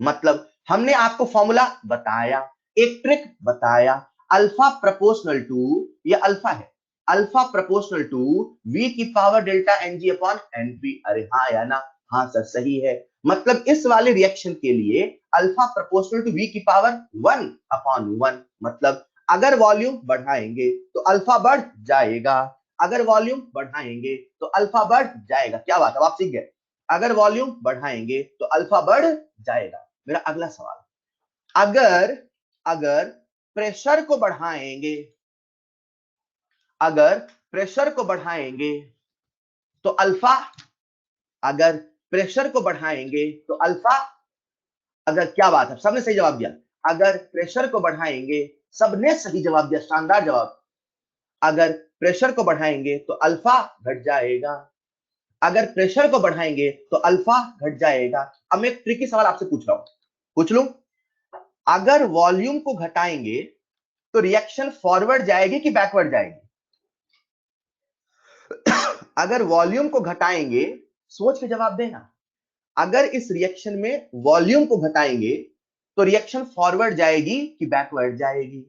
मतलब हमने आपको फॉर्मूला बताया, एक ट्रिक बताया, अल्फा प्रोपोर्शनल टू, ये अल्फा है, अल्फा प्रोपोर्शनल टू वी की power delta N G upon n p. अरे हाँ या ना? हाँ सर सही है। मतलब इस वाले रिएक्शन के लिए अल्फा प्रोपोर्शनल टू वी की पावर 1 अपॉन 1, मतलब अगर वॉल्यूम बढ़ाएंगे तो अल्फा बढ़ जाएगा, अगर वॉल्यूम बढ़ाएंगे तो अल्फा बढ़ जाएगा। क्या बात है, आप सीख गए, अगर वॉल्यूम बढ़ाएंगे तो अल्फा बढ़ जाएगा। मेरा अगला सवाल, अगर अगर प्रेशर को बढ़ाएंगे, अगर प्रेशर को बढ़ाएंगे तो अल्फा, अगर प्रेशर को बढ़ाएंगे तो अल्फा, अगर, क्या बात है, सबने सही जवाब दिया, अगर प्रेशर को बढ़ाएंगे, सबने सही जवाब दिया, शानदार जवाब। अगर प्रेशर को बढ़ाएंगे तो अल्फा घट जाएगा, अगर प्रेशर को बढ़ाएंगे तो अल्फा घट जाएगा। अब मैं एक ट्रिकी सवाल आपसे पूछ रहा हूं, पूछ लूं, अगर वॉल्यूम को घटाएंगे तो रिएक्शन फॉरवर्ड जाएगी कि बैकवर्ड जाएगी? अगर वॉल्यूम को घटाएंगे, सोच के जवाब देना, अगर इस रिएक्शन में वॉल्यूम को घटाएंगे तो रिएक्शन फॉरवर्ड जाएगी कि बैकवर्ड जाएगी?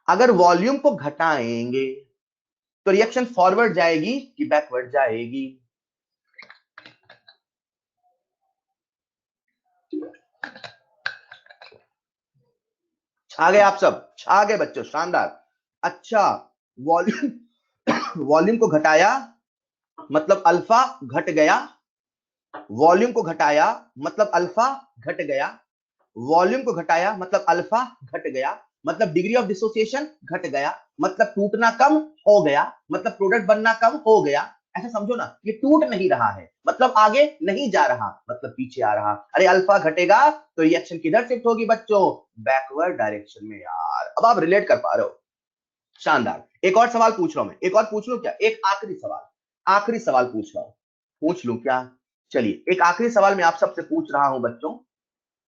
अगर वॉल्यूम को घटाएंगे तो रिएक्शन फॉरवर्ड जाएगी कि बैकवर्ड जाएगी? छा गए आप सब, छा गए बच्चों, शानदार। अच्छा, वॉल्यूम वॉल्यूम को घटाया मतलब अल्फा घट गया, वॉल्यूम को घटाया मतलब अल्फा घट गया, वॉल्यूम को घटाया मतलब अल्फा घट गया, मतलब डिग्री ऑफ डिसोसिएशन घट गया, मतलब टूटना कम हो गया, मतलब प्रोडक्ट बनना कम हो गया। ऐसा समझो ना, ये टूट नहीं रहा है मतलब आगे नहीं जा रहा, मतलब पीछे आ रहा। अरे अल्फा घटेगा तो रिएक्शन किधर शिफ्ट होगी बच्चों? बैकवर्ड डायरेक्शन में यार। अब आप रिलेट कर पा रहे हो, शानदार। एक और सवाल पूछ रहा हूं मैं, एक और पूछ लूं क्या? एक आखिरी सवाल, आखिरी सवाल पूछ रहा हूं, पूछ लूं क्या? चलिए एक आखिरी सवाल मैं आप सबसे पूछ रहा हूं बच्चों,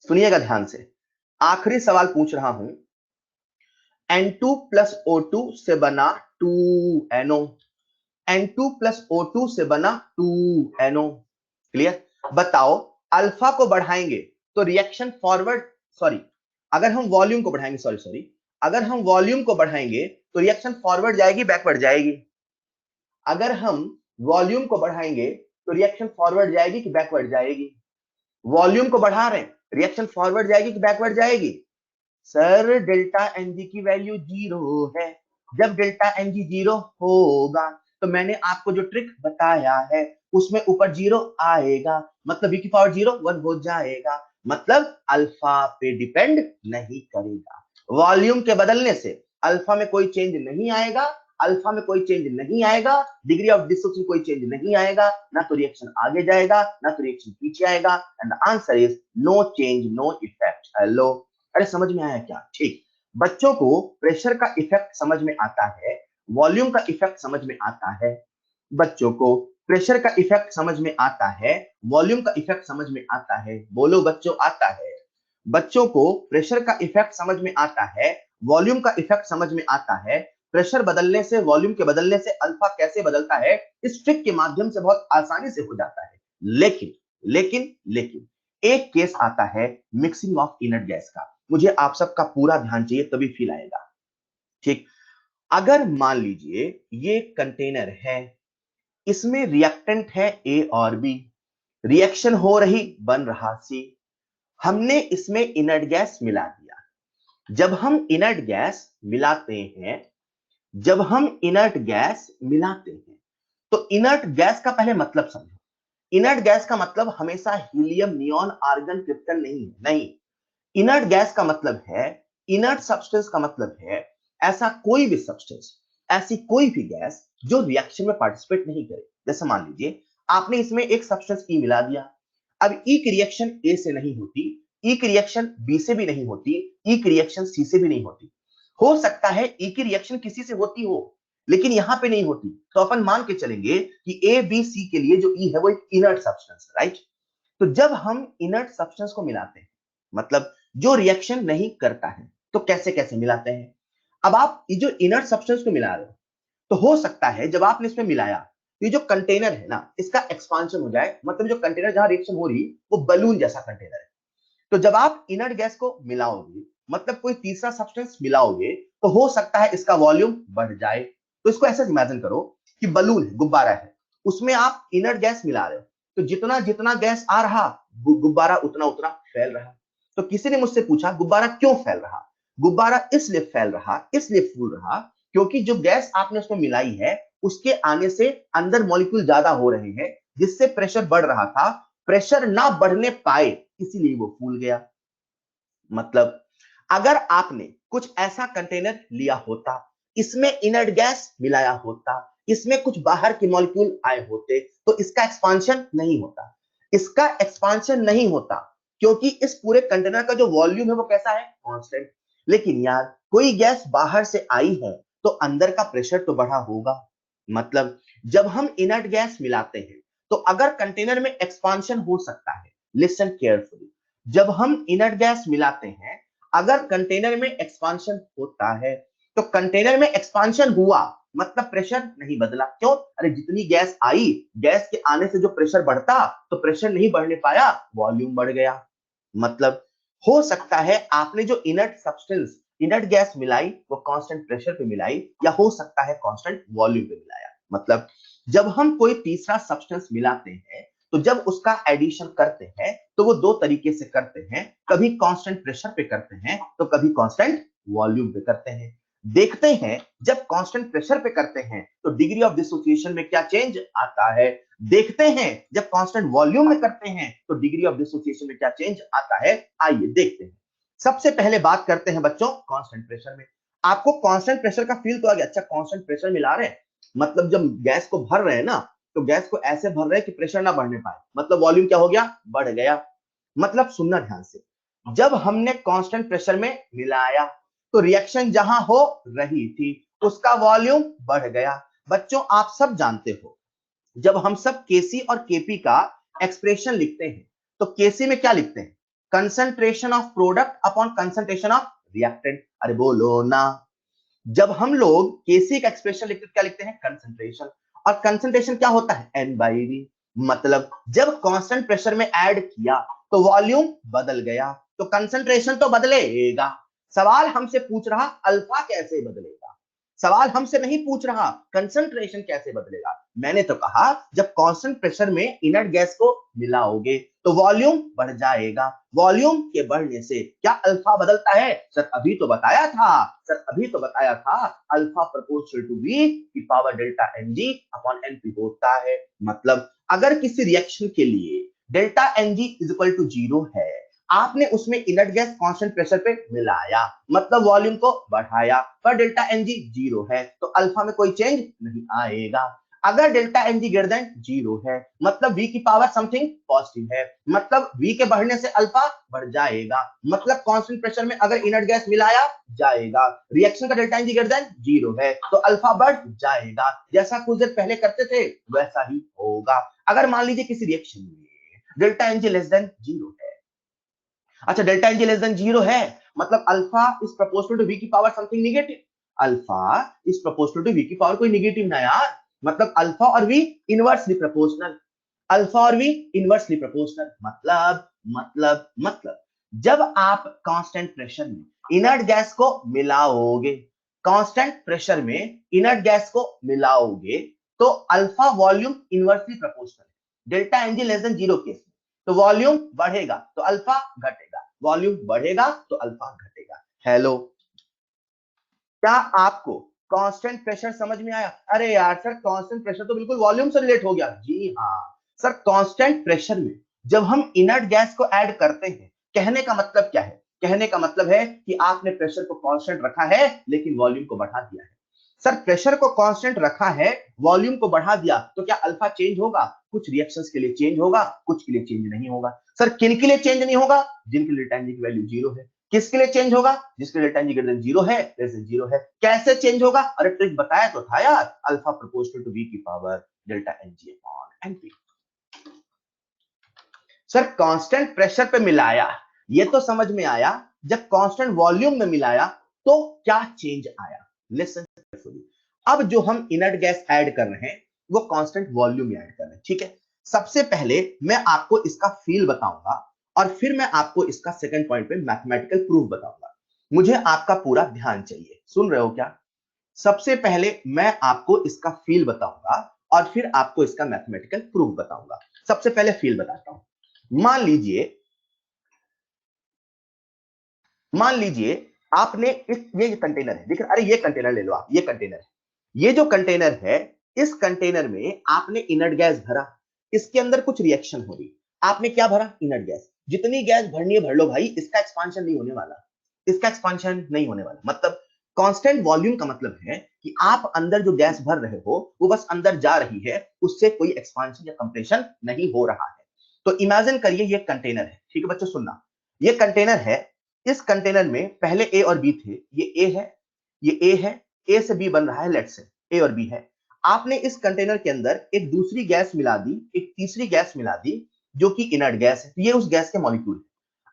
सुनिएगा ध्यान से, आखिरी सवाल पूछ रहा हूं, N2 प्लस O2 से बना 2NO, N2 प्लस O2 से बना 2NO, क्लियर? बताओ अल्फा को बढ़ाएंगे तो रिएक्शन फॉरवर्ड, सॉरी, अगर हम वॉल्यूम को बढ़ाएंगे, सॉरी, अगर हम वॉल्यूम को बढ़ाएंगे तो रिएक्शन फॉरवर्ड जाएगी बैकवर्ड जाएगी? अगर हम वॉल्यूम को बढ़ाएंगे तो रिएक्शन फॉरवर्ड जाएगी कि बैकवर्ड जाएगी? वॉल्यूम को बढ़ा रहे हैं, रिएक्शन फॉरवर्ड जाएगी कि बैकवर्ड जाएगी? सर डेल्टा एनजी की वैल्यू 0 है। जब डेल्टा एनजी 0 होगा तो मैंने आपको जो ट्रिक बताया है उसमें ऊपर 0 आएगा, मतलब v की पावर 0 1 हो जाएगा, मतलब अल्फा पे डिपेंड नहीं करेगा। वॉल्यूम के बदलने से अल्फा में कोई चेंज नहीं आएगा, अल्फा में कोई चेंज नहीं आएगा, डिग्री ऑफ डिसोसिएशन कोई चेंज नहीं आएगा, ना तो रिएक्शन आगे जाएगा ना तो रिएक्शन पीछे आएगा, and the answer is no change no effect. Hello, अरे समझ में आया क्या? ठीक, बच्चों को प्रेशर का इफेक्ट समझ में आता है, वॉल्यूम का इफेक्ट समझ में आता है, बच्चों को प्रेशर का इफेक्ट समझ में आता है, वॉल्यूम का इफेक्ट समझ में आता है। बोलो बच्चों, आता है? बच्चों को प्रेशर का इफेक्ट समझ में आता है, वॉल्यूम का इफेक्ट समझ में आता है, प्रेशर बदलने से, वॉल्यूम के बदलने से अल्फा कैसे बदलता है इस ट्रिक के माध्यम से बहुत आसानी से हो जाता है। लेकिन लेकिन लेकिन एक केस आता है मिक्सिंग ऑफ इनर्ट गैस का, मुझे आप सबका पूरा ध्यान चाहिए तभी फील आएगा। ठीक, अगर मान लीजिए ये कंटेनर है, इसमें रिएक्टेंट है ए और बी, रिएक्शन हो रही, बन रहा सी, हमने इसमें इनर्ट गैस मिला दिया। जब हम इनर्ट गैस मिलाते हैं, जब हम इनर्ट गैस मिलाते हैं तो इनर्ट गैस का पहले मतलब समझो। इनर्ट गैस का मतलब हमेशा हीलियम, नियॉन, आर्गन, क्रिप्टन नहीं है, नहीं। इनर्ट गैस का मतलब है, इनर्ट सब्सटेंस का मतलब है ऐसा कोई भी सब्सटेंस, ऐसी कोई भी गैस जो रिएक्शन में पार्टिसिपेट नहीं करे। जैसे मान लीजिए आपने इसमें एक सब्सटेंस ई मिला दिया, अब ई की रिएक्शन ए से नहीं होती, ई की रिएक्शन बी से भी नहीं होती, ई की रिएक्शन सी से भी नहीं होती। हो सकता है ई की रिएक्शन किसी से होती हो लेकिन यहां पे नहीं होती, तो अपन मान के चलेंगे कि ए बी सी के लिए जो ई है वो एक इनर्ट सब्सटेंस है, राइट? तो जब हम इनर्ट सब्सटेंस को मिलाते हैं, मतलब जो रिएक्शन नहीं करता है, तो कैसे कैसे मिलाते हैं? अब आप ये जो इनर्ट सब्सटेंस को मिला रहे हो, तो हो सकता है जब आपने इसमें मिलाया, ये जो कंटेनर है ना, इसका एक्सपांशन हो जाए, मतलब जो कंटेनर जहां रिएक्शन हो रही वो बलून जैसा कंटेनर है। तो जब आप इनर्ट गैस को मिलाओगे, मतलब कोई तीसरा सब्सटेंस मिलाओगे, तो हो सकता है इसका वॉल्यूम बढ़ जाए। तो इसको ऐसे इमेजिन करो कि बलून है, गुब्बारा है, उसमें आप इनर्ट गैस मिला रहे हो, तो जितना जितना गैस आ रहा गुब्बारा उतना उतना फैल रहा। तो किसी ने मुझसे पूछा गुब्बारा क्यों फैल रहा? गुब्बारा इसलिए फैल रहा, इसलिए फूल रहा, क्योंकि जो गैस आपने उसमें मिलाई है उसके आने से अंदर मॉलिक्यूल ज्यादा हो रहे हैं, जिससे प्रेशर बढ़ रहा था, प्रेशर ना बढ़ने पाए इसीलिए वो फूल गया। मतलब अगर आपने कुछ ऐसा कंटेनर लिया होता, इसमें इनर्ट गैस मिलाया होता, इसमें कुछ बाहर के मॉलिक्यूल आए होते, तो इसका एक्सपांशन नहीं होता। इसका एक्सपांशन नहीं होता क्योंकि इस पूरे कंटेनर का जो वॉल्यूम है वो कैसा है? कांस्टेंट। लेकिन यार कोई गैस बाहर से आई है तो अंदर का प्रेशर तो बढ़ा होगा। मतलब जब हम इनर्ट गैस मिलाते हैं तो अगर कंटेनर में एक्सपांशन हो सकता है, लिसन केयरफुली, जब हम इनर्ट गैस मिलाते हैं, अगर कंटेनर में एक्सपांशन होता है तो कंटेनर में एक्सपांशन हुआ मतलब प्रेशर नहीं बदला। क्यों? अरे जितनी गैस आई, गैस के आने से जो प्रेशर बढ़ता तो प्रेशर नहीं बढ़ने पाया, वॉल्यूम बढ़ गया। मतलब हो सकता है आपने जो इनर्ट सब्सटेंस, इनर्ट गैस मिलाई वो कांस्टेंट प्रेशर पे मिलाई, या हो सकता है कांस्टेंट वॉल्यूम पे मिलाया। मतलब जब हम कोई तीसरा सब्सटेंस मिलाते हैं तो जब उसका एडिशन करते हैं तो वो दो तरीके से करते हैं, कभी कांस्टेंट प्रेशर पे करते हैं तो कभी कांस्टेंट वॉल्यूम पे करते हैं। देखते हैं जब कांस्टेंट प्रेशर पे करते हैं तो डिग्री ऑफ डिसोसिएशन में क्या चेंज आता है, देखते हैं जब कांस्टेंट वॉल्यूम में करते हैं तो डिग्री ऑफ डिसोसिएशन में क्या चेंज आता है। आइए देखते हैं। सबसे पहले बात करते हैं बच्चों कांस्टेंट प्रेशर में। आपको कांस्टेंट प्रेशर का फील तो आ गया? अच्छा कांस्टेंट प्रेशर मिला रहे हैं, मतलब जब गैस को भर रहे हैं ना, तो गैस को ऐसे भर रहे हैं कि प्रेशर ना बढ़ने पाए, मतलब वॉल्यूम क्या हो गया? बढ़ गया। मतलब सुनना ध्यान से, जब हमने कांस्टेंट प्रेशर में मिलाया तो रिएक्शन जहां हो रही थी उसका वॉल्यूम बढ़ गया। बच्चों आप सब जानते हो जब हम सब केसी और केपी का एक्सप्रेशन लिखते हैं तो केसी में क्या लिखते हैं? Concentration of product upon concentration of reactant. अरे बोलो ना। जब हम लोग केसी का एक्सप्रेशन लिखते हैं क्या लिखते हैं? कंसंट्रेशन। और कंसंट्रेशन क्या होता है? N by V. मतलब जब कांस्टेंट प्रेशर में ऐड किया तो वॉल्यूम बदल गया, तो कंसंट्रेशन तो बदलेगा। सवाल हमसे पूछ रहा अल्फा कैसे बदलेगा, सवाल हमसे नहीं पूछ रहा कंसंट्रेशन कैसे बदलेगा। मैंने तो कहा जब कांस्टेंट प्रेशर में इनर्ट गैस को मिलाओगे तो वॉल्यूम बढ़ जाएगा, वॉल्यूम के बढ़ने से क्या अल्फा बदलता है? सर अभी तो बताया था, सर अभी तो बताया था अल्फा प्रोपोर्शनल टू वी की power delta N G upon n p होता है। मतलब अगर किसी रिएक्शन के लिए delta N g is equal to 0 है, आपने उसमें इनर्ट गैस कांस्टेंट प्रेशर पे मिलाया, मतलब वॉल्यूम को बढ़ाया, पर डेल्टा एनजी 0 है तो अल्फा में कोई चेंज नहीं आएगा। अगर डेल्टा एनजी ग्रेटर देन 0 है मतलब v की पावर समथिंग पॉजिटिव है, मतलब v के बढ़ने से अल्फा बढ़ जाएगा, मतलब कांस्टेंट प्रेशर में अगर इनर्ट गैस मिलाया जाएगा, रिएक्शन का डेल्टा एनजी ग्रेटर देन 0 है तो अल्फा बढ़ जाएगा। जैसा कुछ देर पहले करते थे वैसा ही होगा। अगर मान लीजिए किसी रिएक्शन में डेल्टा एनजी लेस देन 0 है, अच्छा डेल्टा एनजी लेस देन 0 है मतलब alpha is proportional to V की power something negative, alpha is proportional to V की पावर कोई नेगेटिव ना यार, मतलब अल्फा और वी इनवर्सली प्रोपोर्शनल, अल्फा और वी इनवर्सली प्रोपोर्शनल। मतलब जब आप कांस्टेंट प्रेशर में इनर्ट गैस को मिलाओगे, कांस्टेंट प्रेशर में इनर्ट गैस को मिलाओगे तो alpha volume inversely proportional, delta NG less than 0 case में तो वॉल्यूम बढ़ेगा तो अल्फा घटेगा, वॉल्यूम बढ़ेगा तो अल्फा घटेगा। हेलो, क्या आपको कांस्टेंट प्रेशर समझ में आया? अरे यार सर कांस्टेंट प्रेशर तो बिल्कुल वॉल्यूम से रिलेट हो गया। जी हाँ सर, कांस्टेंट प्रेशर में जब हम इनर्ट गैस को ऐड करते हैं, कहने का मतलब क्या है? कहने का मतलब है कि आपने प्रेशर को कांस्टेंट रखा है लेकिन वॉल्यूम को बढ़ा दिया है। सर प्रेशर को कांस्टेंट रखा है, वॉल्यूम को बढ़ा दिया तो क्या अल्फा चेंज होगा? कुछ रिएक्शंस के लिए चेंज होगा, कुछ के लिए चेंज नहीं होगा। सर किन के लिए चेंज नहीं होगा? जिनके लिए टाइम की वैल्यू 0 है। किसके लिए चेंज होगा? जिसके लिए टाइम ग्रेटर देन 0 है, लेस देन 0 है। कैसे चेंज होगा? अरे ट्रिक बताया तो था यार, अल्फा प्रोपोर्शनल टू वी की power delta NG upon np. Sir constant pressure पे मिलाया, ये तो समझ में आया, जब कांस्टेंट वॉल्यूम में मिलाया तो क्या चेंज आया? Listen carefully. अब जो हम इनर्ट गैस ऐड कर रहे हैं वो कांस्टेंट वॉल्यूम में ऐड कर रहे हैं, ठीक है। सबसे पहले मैं आपको इसका फील बताऊंगा और फिर मैं आपको इसका सेकंड पॉइंट पे मैथमेटिकल प्रूफ बताऊंगा। मुझे आपका पूरा ध्यान चाहिए, सुन रहे हो क्या? सबसे पहले मैं आपको इसका फील बताऊंगा और फिर आपको इसका मैथमेटिकल प्रूफ बताऊंगा। सबसे पहले फील बताता हूं। मान लीजिए आपने ये कंटेनर है, दिख रहा? अरे ये कंटेनर ले लो आप, ये कंटेनर है, ये जो कंटेनर है, इस कंटेनर में आपने इनर्ट गैस भरा, इसके अंदर कुछ रिएक्शन हो रही, आपने क्या भरा? Inert gas. जितनी गैस भरनी है भर लो भाई, इसका एक्सपांशन नहीं होने वाला, इसका एक्सपांशन नहीं होने वाला। मतलब कांस्टेंट वॉल्यूम का मतलब है कि आप अंदर जो गैस भर रहे हो वो बस अंदर जा रही है, उससे कोई एक्सपांशन या कंप्रेशन नहीं हो रहा है। तो इमेजिन करिए ये कंटेनर है, ठीक है बच्चों सुनना, ये कंटेनर है, इस कंटेनर में पहले ए और बी थे, ये ए है, ये ए है, ए से बी बन रहा है, लेट्स से ए और बी है। आपने इस कंटेनर के अंदर एक दूसरी गैस मिला दी, एक तीसरी गैस मिला दी जो कि इनर्ट गैस है, ये उस गैस के मॉलिक्यूल है।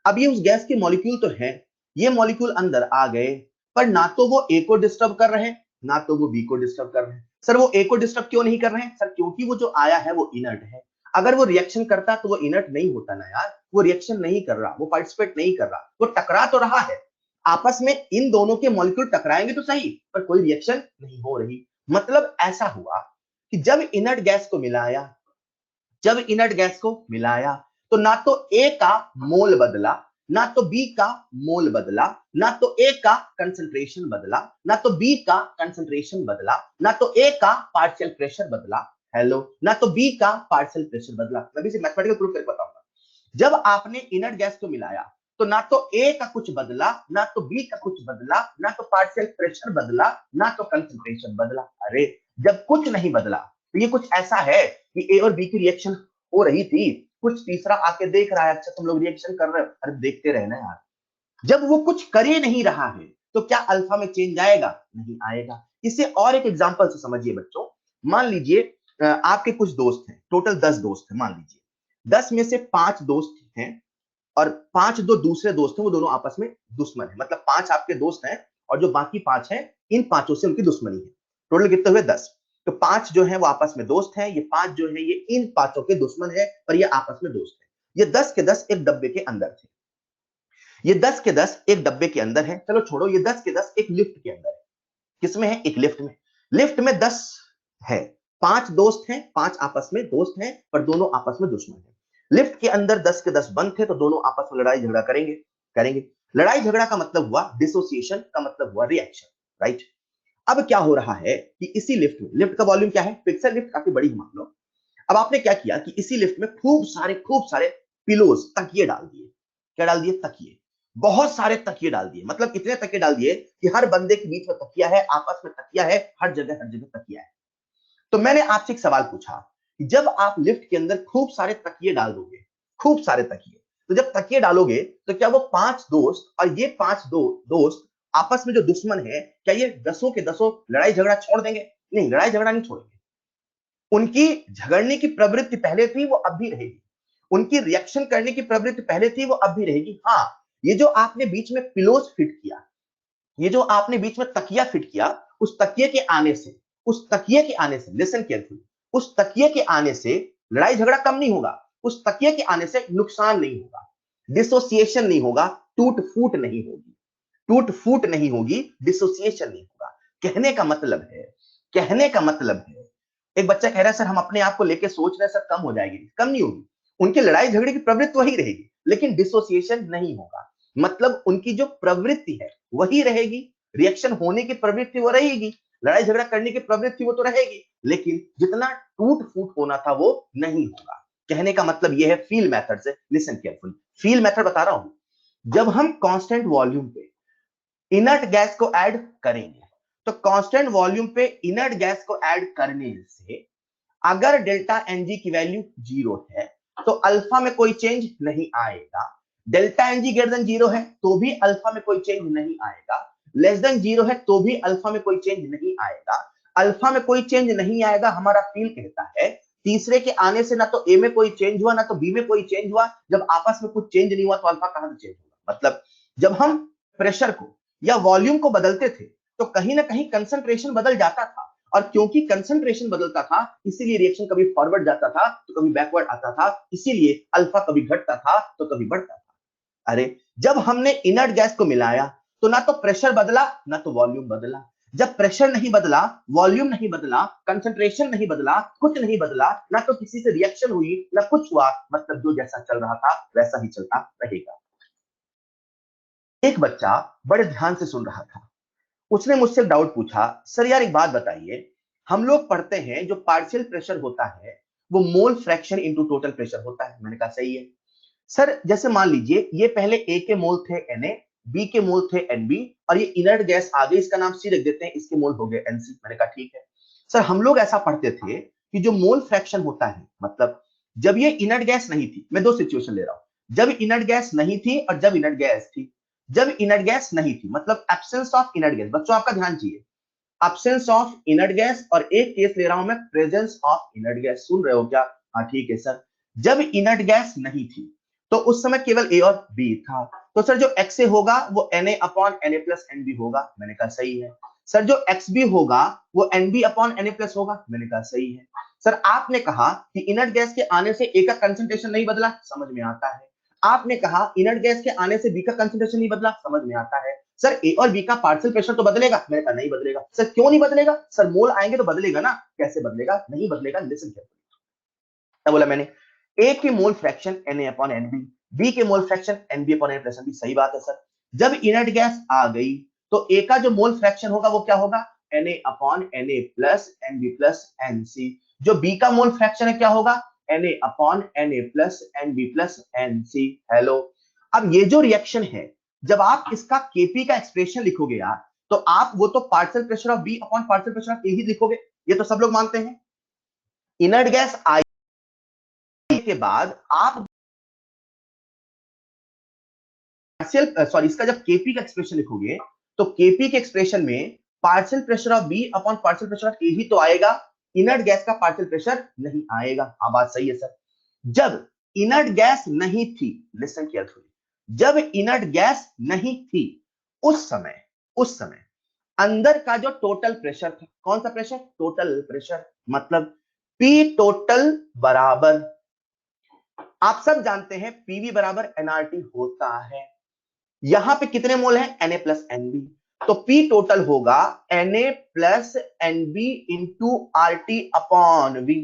अब ये उस गैस के मॉलिक्यूल तो है, ये मॉलिक्यूल अंदर आ गए, पर ना तो वो ए को डिस्टर्ब कर रहे हैं ना तो वो बी को डिस्टर्ब कर रहे हैं। सर वो ए को डिस्टर्ब क्यों नहीं कर रहे हैं? सर क्योंकि वो जो आया है वो इनर्ट है, अगर वो रिएक्शन करता तो वो इनर्ट नहीं होता ना यार, वो रिएक्शन नहीं कर रहा, वो पार्टिसिपेट नहीं कर रहा, वो टकरा तो रहा है आपस में, इन दोनों के मॉलिक्यूल टकराएंगे तो सही पर कोई रिएक्शन नहीं हो रही। मतलब ऐसा हुआ कि जब इनर्ट गैस को मिलाया तो ना तो ए का मोल बदला, ना तो बी का मोल बदला, ना तो ए का कंसंट्रेशन बदला, ना तो बी का कंसंट्रेशन बदला, ना तो ए का पार्शियल प्रेशर बदला, हेलो, ना तो बी का पार्शियल प्रेशर बदला। मैं भी इसे मैथमेटिकल प्रूफ करके बताऊंगा। जब आपने इनर्ट गैस को मिलाया तो ना तो ए का कुछ बदला, ना तो बी का कुछ बदला, ना तो पार्शियल प्रेशर बदला, ना तो कंसंट्रेशन बदला। अरे जब कुछ नहीं बदला तो ये कुछ ऐसा है कि ए और बी की रिएक्शन हो रही थी, कुछ तीसरा आके देख रहा है, अच्छा तुम लोग रिएक्शन कर रहे हो, अरे देखते रहना यार। जब वो कुछ कर ही नहीं रहा है तो क्या अल्फा में चेंज आएगा? नहीं आएगा। इसे और एक एग्जांपल से समझिए बच्चों। मान लीजिए आपके कुछ दोस्त हैं, टोटल 10 दोस्त हैं, मान लीजिए 10 में से 5 दोस्त हैं और 5 जो दूसरे दोस्त हैं वो दोनों आपस में दुश्मन है, मतलब 5 आपके दोस्त हैं और जो बाकी 5 हैं इन पांचों से उनकी दुश्मनी है। टोटल कितने हुए? 10। तो 5 जो है वो आपस में दोस्त हैं, ये 5 जो है ये इन 5 के दुश्मन है, पर ये आपस में दोस्त है। ये 10 के 10 एक डब्बे के अंदर थे। ये 10 के 10 एक डब्बे के अंदर है। चलो छोड़ो, ये 10 के 10 एक लिफ्ट के अंदर है। किसमें है? एक लिफ्ट में। लिफ्ट में 10 है, 5 दोस्त हैं, 5 आपस में दोस्त हैं, पर दोनों आपस में दुश्मन हैं। लिफ्ट के अंदर 10 के 10 बंद थे, तो दोनों आपस में लड़ाई झगड़ा करेंगे। लड़ाई झगड़ा का मतलब हुआ डिसोसिएशन, का मतलब हुआ रिएक्शन, राइट? अब क्या हो रहा है कि इसी लिफ्ट में, लिफ्ट का वॉल्यूम क्या है? पिक्सल लिफ्ट काफी बड़ी मान लो। अब आपने क्या किया कि इसी लिफ्ट में खूब सारे पिलोज, तकिए डाल दिए। क्या डाल दिए? तकिए। बहुत सारे तकिए डाल दिए, मतलब इतने तकिए डाल दिए कि हर बंदे के बीच में तकिया है, आपस में तकिया है, हर जगह तकिया है। तो मैंने आपसे एक सवाल पूछा कि जब आप लिफ्ट के अंदर खूब सारे तकिए डाल दोगे, खूब सारे तकिए, तो जब तकिए डालोगे तो क्या वो 5 दोस्त और ये 5 दोस्त आपस में जो दुश्मन है, क्या ये 10 के 10 लड़ाई झगड़ा छोड़ देंगे? नहीं, लड़ाई झगड़ा नहीं छोड़ेंगे। उनकी झगड़ने की प्रवृत्ति पहले थी, वो अब भी रहेगी। उनकी रिएक्शन करने की प्रवृत्ति पहले थी, वो अब भी रहेगी। हाँ, ये जो आपने बीच में पिलोज फिट किया, ये जो आपने बीच में तकिया फिट किया, उस तकिए के आने से, लिसन केयरफुली, उस तकिए के आने से लड़ाई झगड़ा कम नहीं होगा, उस तकिए के आने से नुकसान नहीं होगा, डिसोसिएशन नहीं होगा, टूट फूट नहीं होगी, डिसोसिएशन नहीं होगा। कहने का मतलब है, एक बच्चा कह रहा है सर हम अपने आप को लेके सोच रहे हैं सर कम हो जाएगी, कम नहीं होगी। उनकी लड़ाई झगड़े की प्रवृत्ति वही रहेगी, लेकिन डिसोसिएशन नहीं होगा। मतलब उनकी जो प्रवृत्ति है वही रहेगी, रिएक्शन होने की प्रवृत्ति वो रहेगी, लड़ाई झगड़ा करने की प्रवृत्ति वो तो रहेगी, लेकिन जितना टूट फूट होना था वो नहीं होगा। कहने का मतलब यह है फील मेथड से। लिसन केयरफुली, फील मेथड बता रहा हूं। जब हम कांस्टेंट वॉल्यूम पे इनर्ट गैस को ऐड करेंगे, तो कांस्टेंट वॉल्यूम पे इनर्ट गैस को ऐड करने से अगर डेल्टा एनजी की वैल्यू 0 है तो अल्फा में कोई चेंज नहीं आएगा। डेल्टा एनजी ग्रेटर देन 0 है तो भी अल्फा में कोई चेंज नहीं आएगा। लेस देन 0 है तो भी अल्फा में कोई चेंज नहीं आएगा। अल्फा में कोई चेंज नहीं आएगा, हमारा फील कहता है तीसरे के आने से ना तो ए में कोई चेंज हुआ ना तो बी में कोई चेंज हुआ। जब आपस में कुछ चेंज नहीं हुआ तो अल्फा कहां से चेंज होगा? मतलब जब हम प्रेशर को या वॉल्यूम को बदलते थे तो कहीं ना कहीं कंसंट्रेशन बदल जाता था, और क्योंकि कंसंट्रेशन बदलता था इसीलिए रिएक्शन कभी फॉरवर्ड जाता था तो कभी बैकवर्ड आता था, इसीलिए अल्फा कभी घटता था तो कभी बढ़ता था। अरे जब हमने इनर्ट गैस को मिलाया तो ना तो प्रेशर बदला ना तो वॉल्यूम बदला। जब प्रेशर नहीं बदला, वॉल्यूम नहीं बदला, कंसंट्रेशन नहीं बदला, कुछ नहीं बदला, ना तो किसी से रिएक्शन हुई ना कुछ हुआ, मतलब जो जैसा चल रहा था वैसा ही चलता रहेगा। एक बच्चा बड़े ध्यान से सुन रहा था। उसने मुझसे डाउट पूछा, सर यार एक बात बताइए, हम लोग पढ़ते हैं जो पार्शियल प्रेशर होता है वो mole fraction into total pressure होता है। मैंने कहा सही है सर। जैसे मान लीजिए ये पहले ए के मोल थे Na, बी के मोल थे Nb, और ये इनर्ट गैस आ गई, इसका नाम सी रख देते हैं, इसके मोल हो गए Nc। मैंने कहा ठीक है सर। हम लोग ऐसा पढ़ते थे कि जो मोल फ्रैक्शन होता है, मतलब जब ये इनर्ट गैस नहीं थी, मैं दो सिचुएशन ले रहा हूं, जब इनर्ट गैस नहीं थी और जब इनर्ट गैस थी। जब इनर्ट गैस नहीं थी मतलब एब्सेंस ऑफ इनर्ट गैस, बच्चों आपका ध्यान चाहिए, एब्सेंस ऑफ इनर्ट गैस, और एक केस ले रहा हूं मैं प्रेजेंस ऑफ इनर्ट गैस। सुन रहे हो क्या? हाँ ठीक है सर। जब इनर्ट गैस नहीं थी तो उस समय केवल ए और बी था, तो सर जो एक्स ए होगा वो Na upon Na plus nb होगा। मैंने कहा सही है सर। जो एक्स बी होगा वो एनबी अपॉन Na प्लस होगा। मैंने कहा सही है सर। आपने कहा कि इनर्ट गैस के आने से ए का कंसंट्रेशन नहीं बदला, समझ में आता है। आपने कहा इनर्ट गैस के आने से बी का कंसंट्रेशन नहीं बदला, समझ में आता है। सर ए और बी का पार्शियल प्रेशर तो बदलेगा। मैंने कहा नहीं बदलेगा सर। क्यों नहीं बदलेगा सर? मोल आएंगे तो बदलेगा ना। कैसे बदलेगा? नहीं बदलेगा। लिसन केयरफुली, क्या बोला मैंने? ए की mole fraction Na upon Nb, B के mole fraction Nb upon Na plus Nb। सही बात है सर। जब इनर्ट गैस आ गई तो ए का जो मोल फ्रैक्शन होगा वो क्या होगा? Na upon Na plus Nb plus Nc। जो बी का मोल फ्रैक्शन है क्या होगा? Na upon Na plus Nb plus Nc। Hello, अब ये जो रिएक्शन है, जब आप इसका Kp का एक्सप्रेशन लिखोगे यार, तो आप वो तो partial pressure of B upon partial pressure of A ही लिखोगे। ये तो सब लोग मानते हैं। इनर्ट गैस आई के बाद आप पार्शियल सॉरी इसका जब केपी का एक्सप्रेशन लिखोगे तो केपी के एक्सप्रेशन में partial pressure of B upon partial pressure of A ही तो आएगा, इनर्ट गैस का पार्शियल प्रेशर नहीं आएगा। हाँ बात सही है सर। जब इनर्ट गैस नहीं थी, लिसन केयरफुली, जब इनर्ट गैस नहीं थी उस समय अंदर का जो टोटल प्रेशर था, कौन सा प्रेशर? टोटल प्रेशर, मतलब P टोटल बराबर, आप सब जानते हैं पीवी बराबर एनआरटी होता है। यहां पे कितने मोल है? Na प्लस एनबी, तो P टोटल होगा Na plus NB into RT upon V.